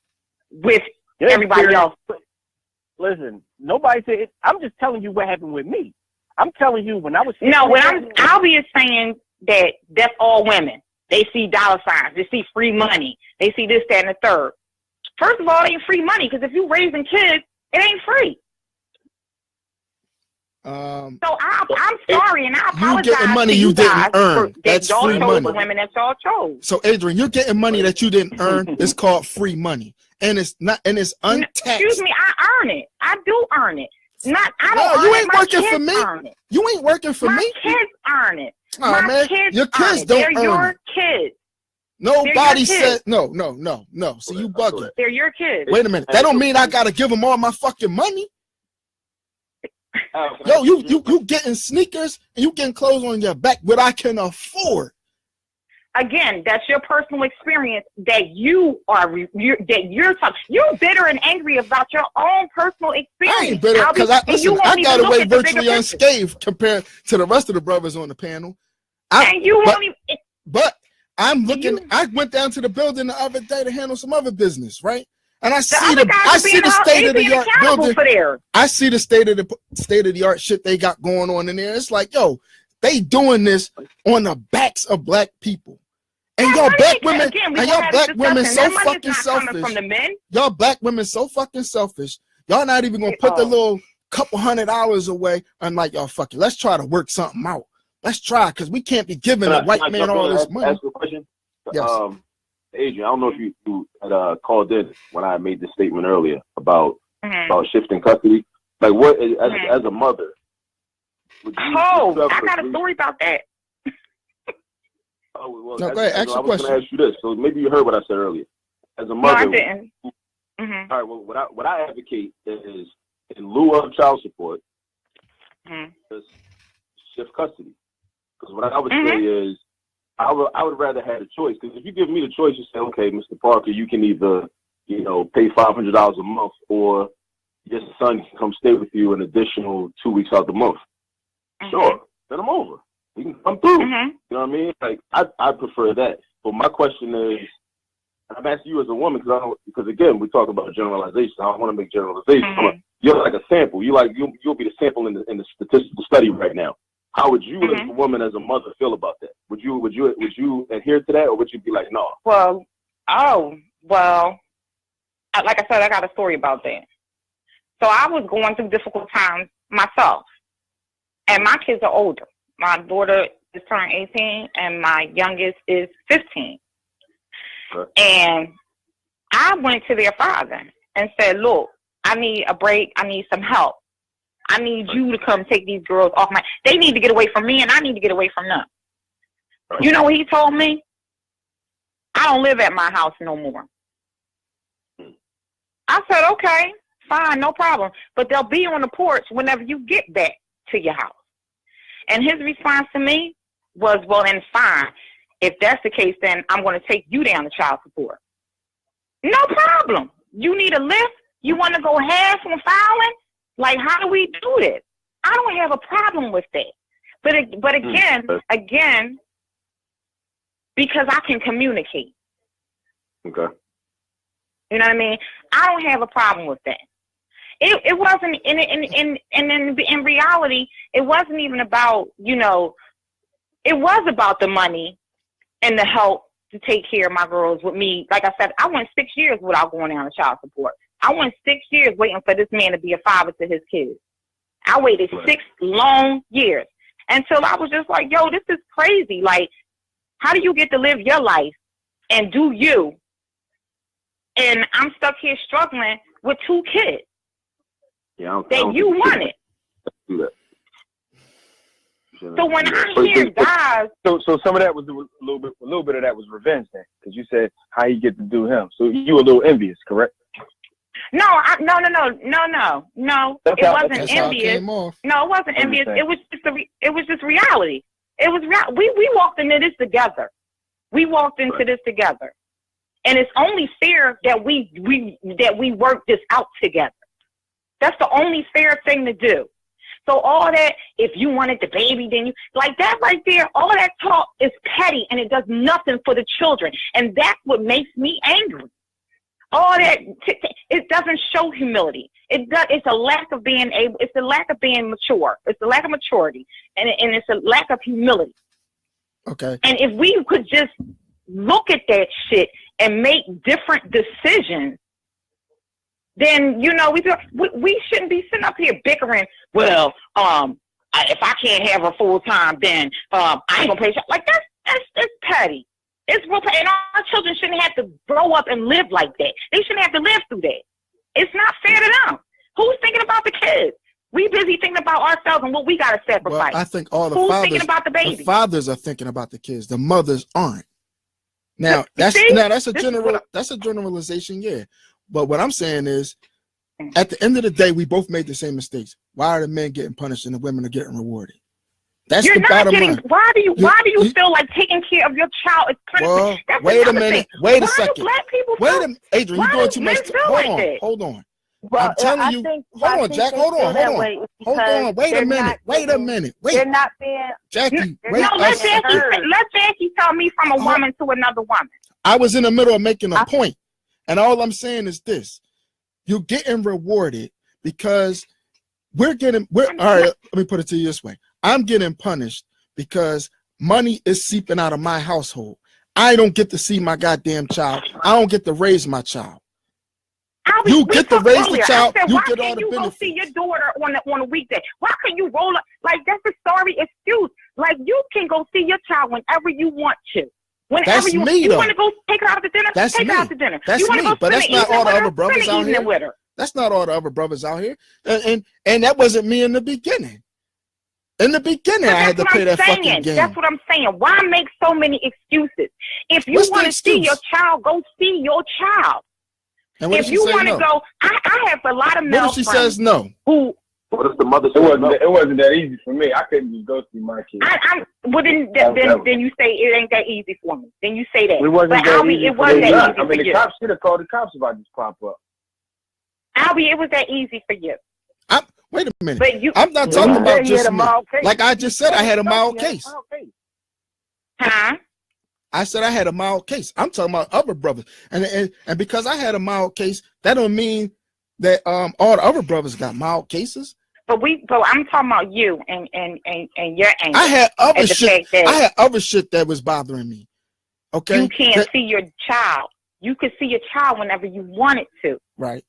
with everybody else. Listen, nobody said it. I'm just telling you what happened with me. I'm telling you when I was. No, when Albie is saying that that's all women. They see dollar signs. They see free money. They see this, that, and the third. First of all, it ain't free money because if you raising kids, it ain't free. So I'm sorry, and I apologize. You getting money you didn't earn. That's free money. The women that y'all chose. So, Adrian, you're getting money that you didn't earn. It's called free money, and it's not, and it's untaxed. Excuse me, I earn it. I do earn it. Not I don't. No, you ain't working for me. You ain't working for me. My kids earn it. Oh, man, your kids don't earn it. They're your kids. Nobody said no. So you bugging. They're your kids. Wait a minute. That don't mean I gotta give them all my fucking money. Yo, you getting sneakers and you getting clothes on your back, what I can afford. Again, that's your personal experience that you're talking. You're bitter and angry about your own personal experience. I ain't bitter because I got away virtually unscathed compared to the rest of the brothers on the panel. But I'm looking. I went down to the building the other day to handle some other business, right? And I see the state of the art building. I see the state of the art shit they got going on in there. It's like, yo, they doing this on the backs of black people. And y'all black women, so fucking selfish. Y'all black women so fucking selfish. Y'all not even gonna put the little couple $100 away and like, y'all fuck it. Let's try to work something out. Let's try, because we can't be giving a white man all this money. Ask a question. Yes. Adrian, I don't know if you had called in when I made the statement earlier about shifting custody. Like, what as a mother? I got a story about that. Well, no, go ahead. Ask your question. I was going to ask you this. So maybe you heard what I said earlier. As a mother, no, I didn't. All right. Well, what I advocate is, in lieu of child support, just shift custody. Because what I would say is, I would rather have a choice. Because if you give me the choice, you say, okay, Mr. Parker, you can either, pay $500 a month, or your son can come stay with you an additional 2 weeks out the month. Sure, then I'm over. We can come through. You know what I mean? Like, I prefer that. But my question is, and I'm asking you as a woman, because again, we talk about generalization. I don't want to make generalization. You're like a sample. You'll be the sample in the statistical study right now. How would you, as a woman, as a mother, feel about that? Would you adhere to that, or would you be like, no? Well, like I said, I got a story about that. So I was going through difficult times myself, and my kids are older. My daughter is turning 18, and my youngest is 15. And I went to their father and said, look, I need a break. I need some help. I need you to come take these girls off they need to get away from me, and I need to get away from them. You know what he told me? I don't live at my house no more. I said, okay, fine, no problem. But they'll be on the porch whenever you get back to your house. And his response to me was, well, then fine. If that's the case, then I'm going to take you down to child support. No problem. You need a lift? You want to go half on filing? Like, how do we do this? I don't have a problem with that. But again, because I can communicate. Okay. You know what I mean? I don't have a problem with that. It wasn't in reality, it wasn't even about, you know, it was about the money and the help to take care of my girls with me. Like I said, I went 6 years without going down to child support. I went 6 years waiting for this man to be a father to his kids. I waited 6 long years until I was just like, yo, this is crazy. Like, how do you get to live your life and do you? And I'm stuck here struggling with 2 kids that you wanted. Do that. So when I hear guys, so some of that was a little bit of that was revenge then, because you said how you get to do him. So you were a little envious, correct? No. It wasn't envious. No, it wasn't envious. It was just reality. It was we walked into this together. We walked into this together, and it's only fair that we work this out together. That's the only fair thing to do. So all that, if you wanted the baby, then you, like that right there, all that talk is petty and it does nothing for the children. And that's what makes me angry. All that, it doesn't show humility. It's a lack of being able, it's a lack of being mature. It's a lack of maturity and it's a lack of humility. Okay. And if we could just look at that shit and make different decisions, then, you know, we shouldn't be sitting up here bickering. Well, if I can't have her full time, then I ain't gonna pay. Like that's petty. It's real petty. And our children shouldn't have to grow up and live like that. They shouldn't have to live through that. It's not fair to them. Who's thinking about the kids? We busy thinking about ourselves and what we gotta sacrifice. Well, I think all the Who's fathers, thinking about the baby? the fathers are thinking about the kids. The mothers aren't. Now that's a generalization, yeah. But what I'm saying is, at the end of the day, we both made the same mistakes. Why are the men getting punished and the women are getting rewarded? That's the bottom line. Why do you feel like taking care of your child is punishment? Well, wait a minute. Wait a second. Wait a minute. Adrian, you're doing too much. Hold on. Well, I'm telling you. Hold on, Jack. Hold on. Wait a minute. They're not being. Jackie, wait. No, let Jackie tell me from a woman to another woman. I was in the middle of making a point. And all I'm saying is this: you're getting rewarded because all right, let me put it to you this way. I'm getting punished because money is seeping out of my household. I don't get to see my goddamn child. I don't get to raise my child. You get to raise the child. You get all the benefits. Why can't you go see your daughter on a weekday? Why can't you roll up? Like, that's a sorry excuse. Like, you can go see your child whenever you want to. Whenever you want to go take her out to dinner, take her out to dinner. That's me, but that's not all the other brothers out here. That's not all the other brothers out here. And that wasn't me in the beginning. In the beginning, I had to play that fucking game. That's what I'm saying. Why make so many excuses? If you want to see your child, go see your child. And if you want to go, I have a lot of male friends. What if she says no? What if the mother says no? It wasn't that easy for me. I couldn't just go see my kids. Well, then you say it ain't that easy for me. Then you say that. It wasn't that easy. It wasn't that easy. I mean, the cops should have called the cops if I just pop up. Albie, it was that easy for you. Wait a minute. I'm not talking about just me. Like I just said, I had a mild case. Huh? I said I had a mild case. I'm talking about other brothers, and because I had a mild case, that don't mean that all the other brothers got mild cases. But I'm talking about you and your anger. I had other shit. I had other shit that was bothering me. Okay. You can't see your child. You could see your child whenever you wanted to. Right.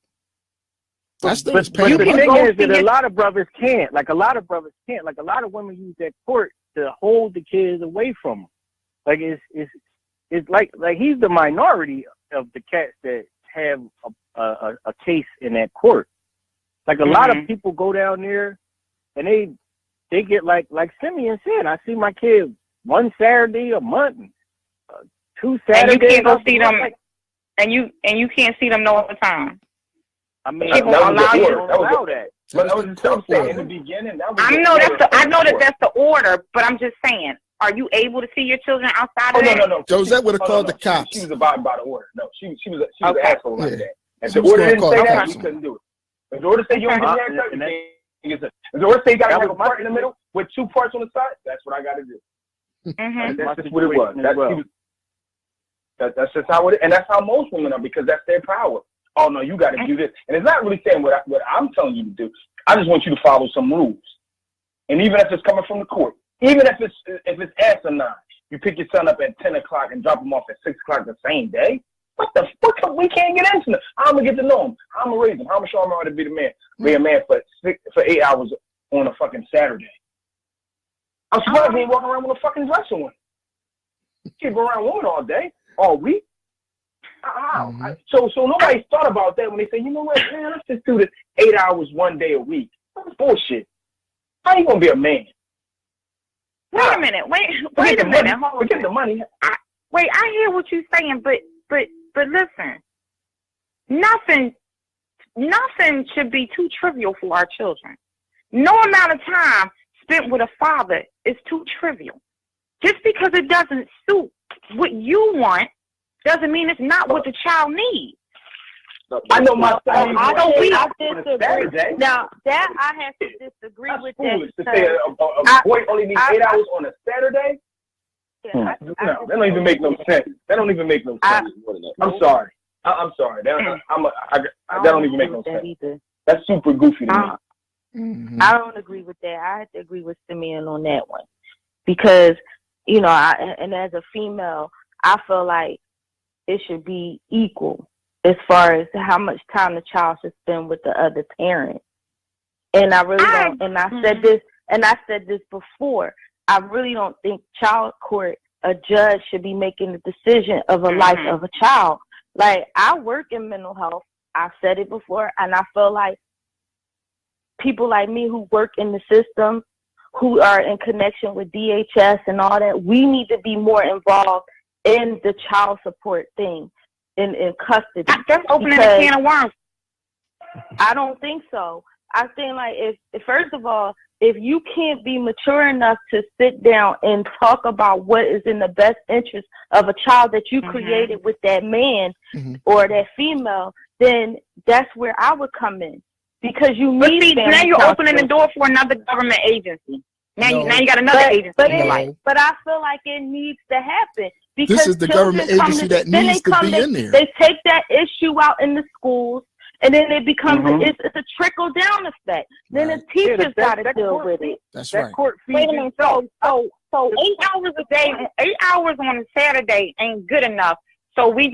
But the thing is that a lot of brothers can't. Like a lot of women use that court to hold the kids away from them. Like it's like he's the minority of the cats that have a case in that court. Like a lot of people go down there and they get like Simeon said, I see my kid one Saturday a month, 2 Saturdays. And you can't go see them, and you can't see them no other time. I mean, people allow you to allow that. But I was just saying in the beginning. I know that's the order, but I'm just saying Are you able to see your children outside Oh of that? no. Josette would have called the cops. She was abiding by the order. No, she was an Okay. asshole like Yeah. that. And She the was order gonna didn't call say the that, cops we on couldn't do it. If the order say you don't get your haircut, you can't get it. If the order say you got to have a part in the middle with 2 parts on the side, that's what I got to do. Mm-hmm. That's just what it was. That's just how it is. And that's how most women are, because that's their power. Oh, no, you got to do this. And it's not really saying what I'm telling you to do. I just want you to follow some rules. And even if it's coming from the court, even if it's asinine, you pick your son up at 10 o'clock and drop him off at 6 o'clock the same day. What the fuck? We can't get into it. How am I going to get to know him? How am I going to raise him? How am I show him how to be the man? Be a man for 8 hours on a fucking Saturday. I'm surprised he ain't walking around with a fucking dress on. You can't go around woman all day, all week. So nobody thought about that when they say, you know what, man, let's just do this 8 hours 1 day a week. That's bullshit. How you going to be a man? Wait a minute. Wait a minute. Hold on. Forget the money. I hear what you're saying, but listen, nothing should be too trivial for our children. No amount of time spent with a father is too trivial. Just because it doesn't suit what you want doesn't mean it's not what the child needs. I know my son. I disagree. Now that I have to disagree with that. To say a boy only needs 8 hours on a Saturday. Yeah, No, that don't even make no sense. That don't even make no sense. I'm sorry. I'm sorry. That don't even make no sense. Either. That's super goofy to me. Mm-hmm. I don't agree with that. I have to agree with Simeon on that one, because you know, and as a female, I feel like it should be equal as far as how much time the child should spend with the other parent. And I really don't. And I said this before. I really don't think child court, a judge should be making the decision of a life of a child. Like, I work in mental health. I've said it before, and I feel like people like me who work in the system, who are in connection with DHS and all that, we need to be more involved in the child support thing, in custody. That's opening a can of worms. I don't think so. I think, like, if first of all, if you can't be mature enough to sit down and talk about what is in the best interest of a child that you created with that man or that female, then that's where I would come in. Because you need now you're opening the door for another government agency. Now you got another agency. But I feel like it needs to happen. Because this is the government agency that needs to be in there. They take that issue out in the schools, and then it becomes it's a trickle down effect. Then the teachers got to deal with it. That's right. Wait a minute. So 8 hours a day, 8 hours on a Saturday ain't good enough. So we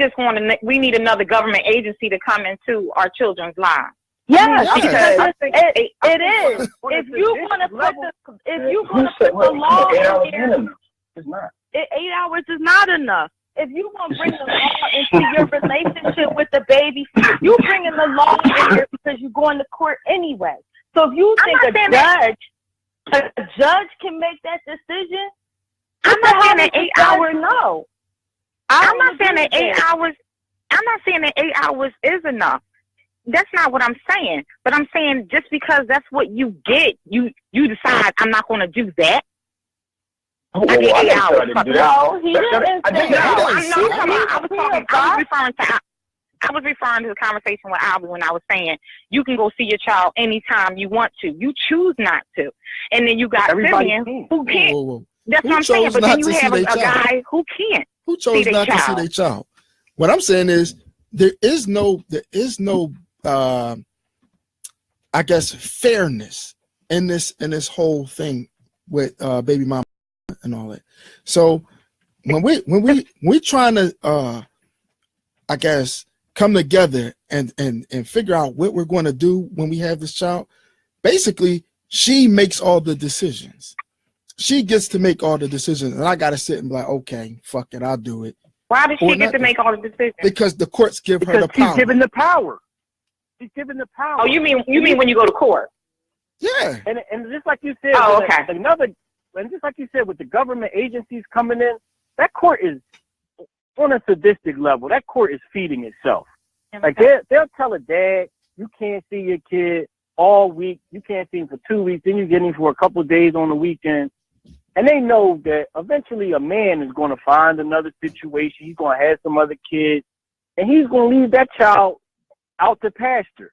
need another government agency to come into our children's lives. Yeah, because it is. If you're going to put the law in here, it's not. 8 hours is not enough. If you want to bring the law into your relationship with the baby, you bringing the law in here because you're going to court anyway. So if you think a judge can make that decision, I'm not saying that 8 hours. No, I'm not saying that 8 hours. I'm not saying that 8 hours is enough. That's not what I'm saying. But I'm saying just because that's what you get, you decide I'm not going to do that. I get 8 hours. No, he didn't say that. I was referring to the conversation with Albie when I was saying you can go see your child anytime you want to. You choose not to. And then you got Simeon who can't. Whoa. That's what I'm saying. But then you have a guy who can't. Who chose not to see their child? What I'm saying is there is no I guess fairness in this whole thing with baby mama and all that. So when we're trying to I guess come together and figure out what we're going to do when we have this child, basically she makes all the decisions. She gets to make all the decisions, and I got to sit and be like, okay, fuck it, I'll do it. Why does she get to make all the decisions? Because the courts give her the power. She's given the power. She's given the power. Oh, you mean when you go to court? Yeah. And just like you said, and just like you said, with the government agencies coming in, that court is on a sadistic level. That court is feeding itself. Like they'll tell a dad, you can't see your kid all week. You can't see him for 2 weeks. Then you get him for a couple of days on the weekend. And they know that eventually a man is going to find another situation. He's going to have some other kids, and he's going to leave that child out to pasture.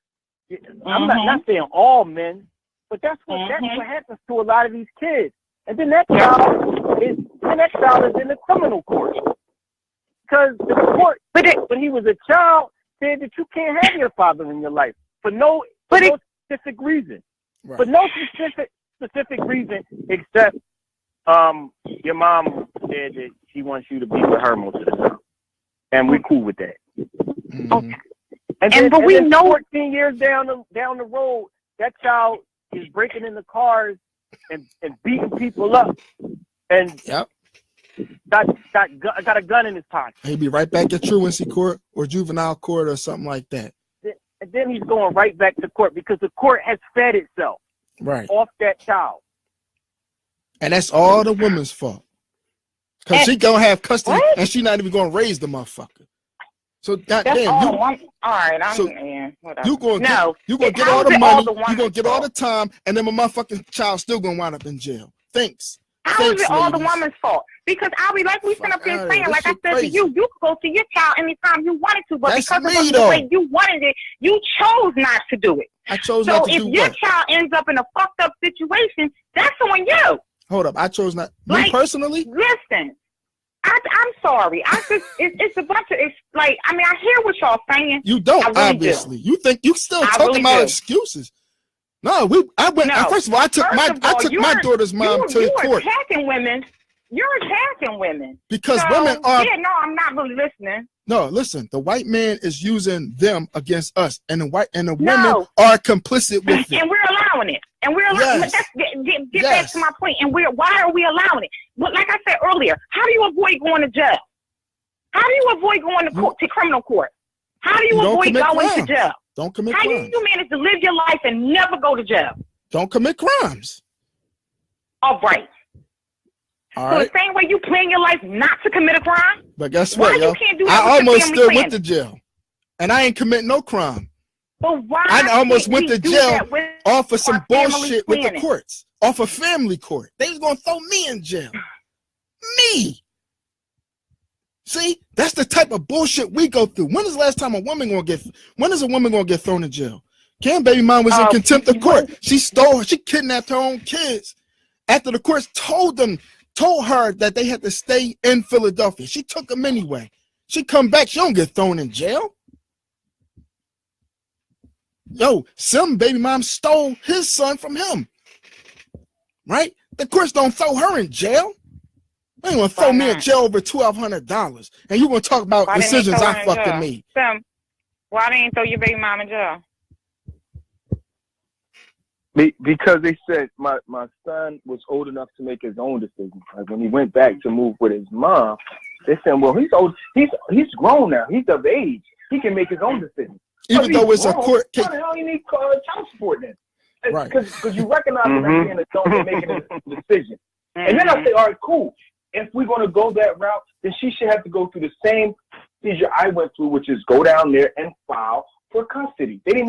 I'm not saying all men, but that's what happens to a lot of these kids. And then that child is in the criminal court, because the court, when he was a child, said that you can't have your father in your life for no specific reason, for no specific reason except your mom said that she wants you to be with her most of the time, and we're cool with that. Okay. But we know 14 years down the road, that child is breaking into cars and beating people up, and got a gun in his pocket. He'll be right back at truancy court or juvenile court or something like that. And then he's going right back to court because the court has fed itself off that child. And that's all the woman's fault. Because she gonna have custody and she not even gonna raise the motherfucker. So goddamn, you gonna get all the money, you gonna get all the time, and then my motherfucking child still gonna wind up in jail. Thanks. How is it all the woman's fault? Because I'll be like we sit up here saying, like I said to you, you could go to your child anytime you wanted to, but because of the way you wanted it, you chose not to do it. I chose not to do it. So if your child ends up in a fucked up situation, that's on you. Hold up, I chose not. Me personally? Listen, I'm sorry. It's a bunch of, it's like, I mean, I hear what y'all saying. You don't, really obviously. Do. You think you still talking about excuses. No, first of all, I took my daughter's mom to court. You're attacking women. You're attacking women. Because women are. Yeah, no, I'm not really listening. No, listen. The white man is using them against us, and the women are complicit with it. And we're allowing it. And we're allowing it. Get back to my point. And why are we allowing it? Well, like I said earlier, how do you avoid going to jail? How do you avoid going to criminal court? How do you avoid going to jail? Don't commit crimes. How do you manage to live your life and never go to jail? Don't commit crimes. All right. So the same way you plan your life not to commit a crime? But guess what, yo? I almost still went to jail. And I ain't commit no crime. But why? I almost went to jail off of some bullshit with the courts. Off of family court. They was going to throw me in jail. Me. See, that's the type of bullshit we go through. When is the last time a woman gonna get thrown in jail? Cam baby mom was in contempt of court. She kidnapped her own kids. After the courts told her that they had to stay in Philadelphia. She took them anyway. She come back, she don't get thrown in jail. Yo, some baby mom stole his son from him. Right? The courts don't throw her in jail. They ain't gonna throw me in jail over $1,200, and you gonna talk about decisions I fucking made. Sam, why they ain't throw your baby mom in jail? Because they said my son was old enough to make his own decisions. Like when he went back to move with his mom, they said, "Well, he's old. He's grown now. He's of age. He can make his own decisions." Even though it's a court case. Why the hell you need child support then? Right. Because you recognize that being an adult and making a decision. And then I say, all right, cool. If we're going to go that route, then she should have to go through the same procedure I went through, which is go down there and file for custody. They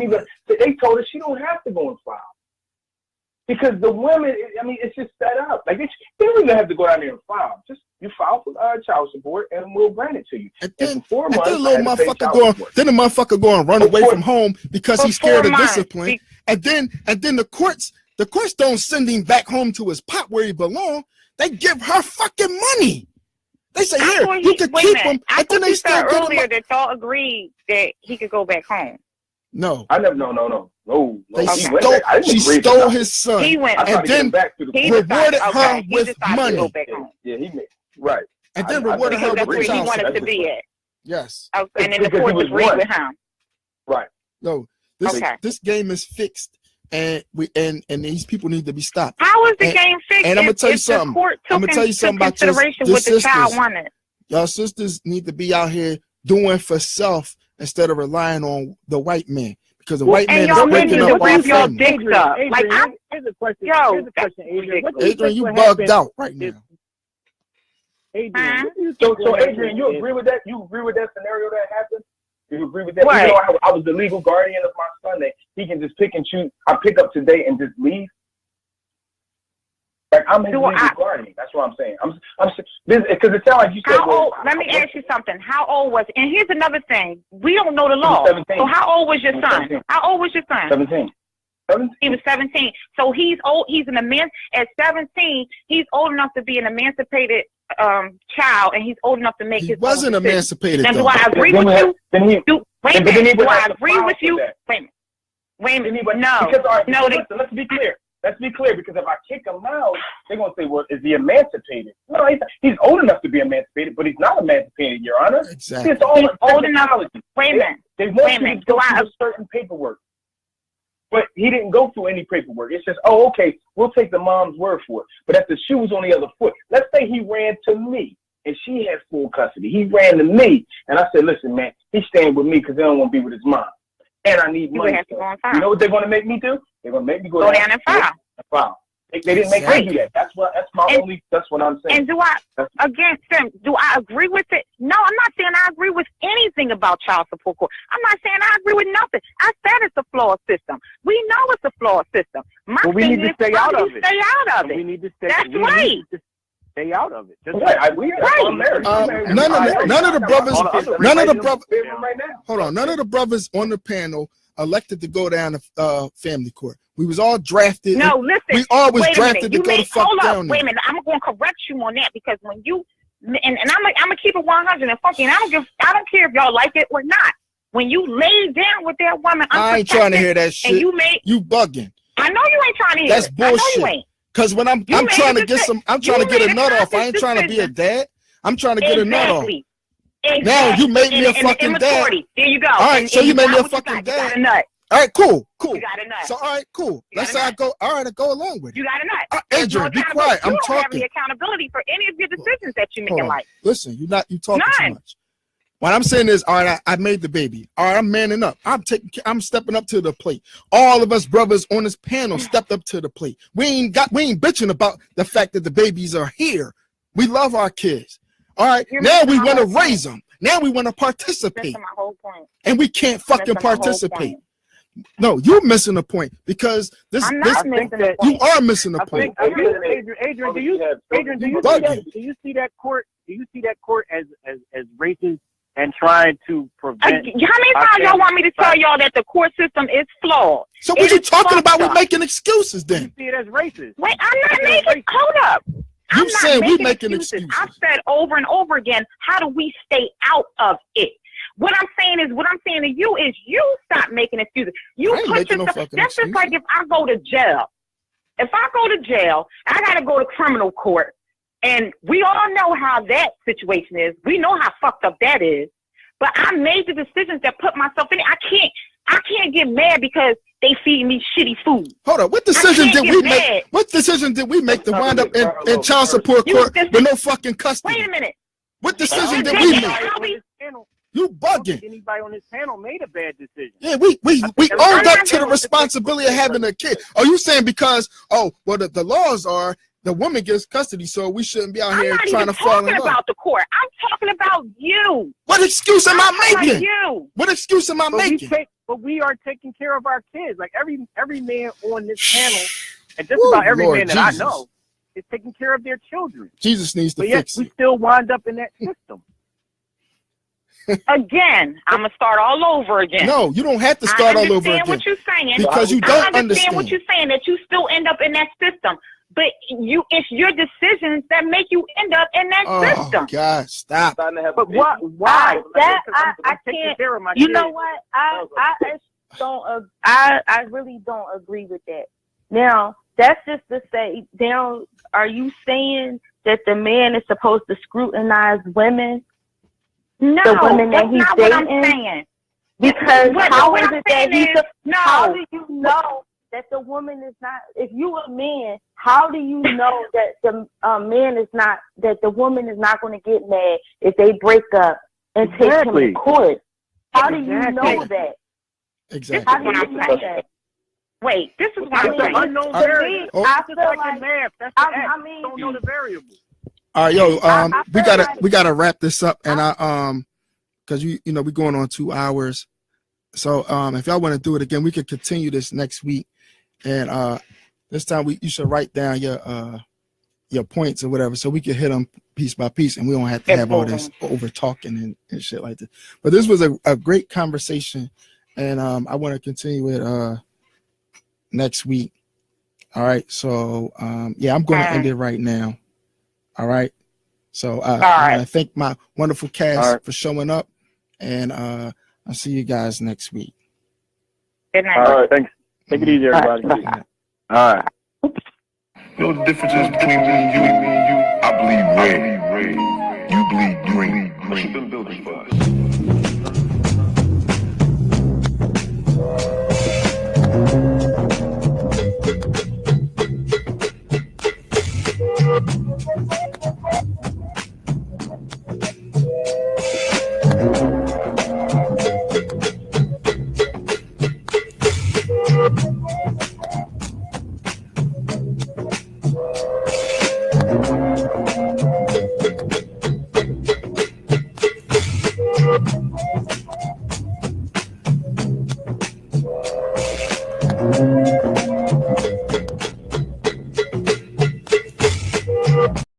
told her she don't have to go and file. Because the women, I mean, it's just set up. Like, they don't even have to go down there and file. Just, you file for child support and we'll grant it to you. And then, the motherfucker go and run away from home because he's scared of discipline. And then the courts don't send him back home to his pop where he belongs. They give her fucking money. They say, here, you can keep him. I thought you said earlier that y'all agreed that he could go back home. No. I never. No. She stole his son. He went and then rewarded her with money. Yeah, he made right. And then rewarded her with where he wanted to be at. Yes. And then the court was agreed with him. Right. No. This game is fixed. And these people need to be stopped. How is the game fixed? And I'm gonna tell you something. I'm gonna tell you something about your sisters. Y'all sisters need to be out here doing for self instead of relying on the white man, because the white man is breaking up our family. Here's a question, Adrian. Adrian, you bugged out right now. Adrian, so Adrian, you agree with that? You agree with that scenario that happened? Do you agree with that? Right. Even though I was the legal guardian of my son, that he can just pick and choose. I pick up today and just leave. Like I'm his legal guardian. That's what I'm saying. I'm because it sounds like you said. How old? Let me ask you something. How old was? And here's another thing. We don't know the law. So how old was your son? 17. How old was your son? 17. He was 17. So he's old. He's at 17. He's old enough to be an emancipated child, and he's old enough to make his own decision. Wasn't emancipated. Then do I agree with you? Wait a minute. Do I agree with you? Wait a minute. No. No. Let's be clear. Let's be clear, because if I kick him out, they're going to say, well, is he emancipated? No, he's old enough to be emancipated, but he's not emancipated, Your Honor. Exactly. He's old enough. Wait a minute. They want you to go through certain paperwork. But he didn't go through any paperwork. It's just, oh, okay, we'll take the mom's word for it. But if the shoe was on the other foot, let's say he ran to me and she had full custody. He ran to me, and I said, listen, man, he's staying with me because they don't want to be with his mom. And I need money. You know what they're going to make me do? They're going to make me go down and file. They didn't make me do that. That's what I'm saying. And do I agree with it? No, I'm not saying I agree with anything about child support court. I'm not saying I agree with nothing. I said it's a flawed system. We know it's a flawed system. We need to stay out of it. Stay out of it. We need to stay. That's right. Stay out of it. Just none of the brothers on the panel elected to go down to family court. We was all drafted. No, listen. We all was drafted to go to fuck down there. Wait a minute. I'm going to correct you on that, because when you and I'm gonna keep it 100 and funky, and I don't care if y'all like it or not. When you lay down with that woman, I ain't trying to hear that shit. And you bugging. I know you ain't trying to hear. That's bullshit. I know you ain't. Because when I'm trying to get a nut off. I ain't trying to be a dad. I'm trying to get a nut off. Exactly. Now you made me a fucking dad. There you go. All right, so you made me a fucking dad. You got a nut. All right, cool. You got a nut. So, all right, cool. Let's say I go. All right, I go along with it. You got a nut. Adrian, be quiet. I'm talking. You don't have any talking. accountability for any of your decisions that you make in life. Listen, you talking too much. What I'm saying is, all right, I made the baby. All right, I'm manning up. I'm stepping up to the plate. All of us brothers on this panel stepped up to the plate. We ain't bitching about the fact that the babies are here. We love our kids. All right, now we want to raise them. Now we want to participate. That's my whole point. And we can't fucking participate. No, you're missing the point, because you are missing the point. Adrian, do you see that court as racist and trying to prevent? How many times y'all want me to tell y'all that the court system is flawed? So what you talking about? We're making excuses then. You see it as racist. Wait, I'm not making. Hold up. You said we making excuses. I've said over and over again, how do we stay out of it? What I'm saying to you is you stop making excuses. You put yourself. That's just like if I go to jail. If I go to jail, I got to go to criminal court. And we all know how that situation is. We know how fucked up that is. But I made the decisions that put myself in it. I can't get mad because they feed me shitty food. Hold on. What decision did we make? What decision did we make to wind up in child support court with no fucking custody? Wait a minute. What decision did we make? You bugging. Anybody on this panel made a bad decision. Yeah, we owned up to the responsibility of having a kid. Are you saying because, the laws are the woman gets custody, so we shouldn't be out here trying to fall in love? I'm not talking about the court. I'm talking about you. What excuse am I making? You. What excuse am I making? But we are taking care of our kids. Like every man on this panel, and just about every man that I know, is taking care of their children. Jesus needs to fix it. We still wind up in that system. Again, I'm going to start all over again. No, you don't have to start all over again. I understand what you're saying. Because you don't understand what you're saying, that you still end up in that system. But it's your decisions that make you end up in that system. Oh, God, stop. But why? I can't. You know what? I really don't agree with that. Now, that's just to say, are you saying that the man is supposed to scrutinize women? No, the women that's that he's not dating? What I'm saying. Because how do you know that the woman is not? If you a man, how do you know that the man is not? That the woman is not going to get mad if they break up and take him to court? How do you know that? Exactly. How do you know that? Wait, this is what I'm saying. Unknown variable. I feel like math. That's the X. You don't know the variable. All right, yo, we gotta wrap this up, and because we're going on 2 hours, so if y'all want to do it again, we could continue this next week, and this time you should write down your your points or whatever, so we can hit them piece by piece, and we don't have to have all this over talking and shit like that. But this was a great conversation, and I want to continue it next week. All right, so yeah, I'm going to end it right now. All right, so I want to thank my wonderful cast for showing up, and I'll see you guys next week. Good night. All right, thanks. Take it easy, everybody. All right. You know the difference is between me and you? I bleed red. You bleed green. What you been building for us?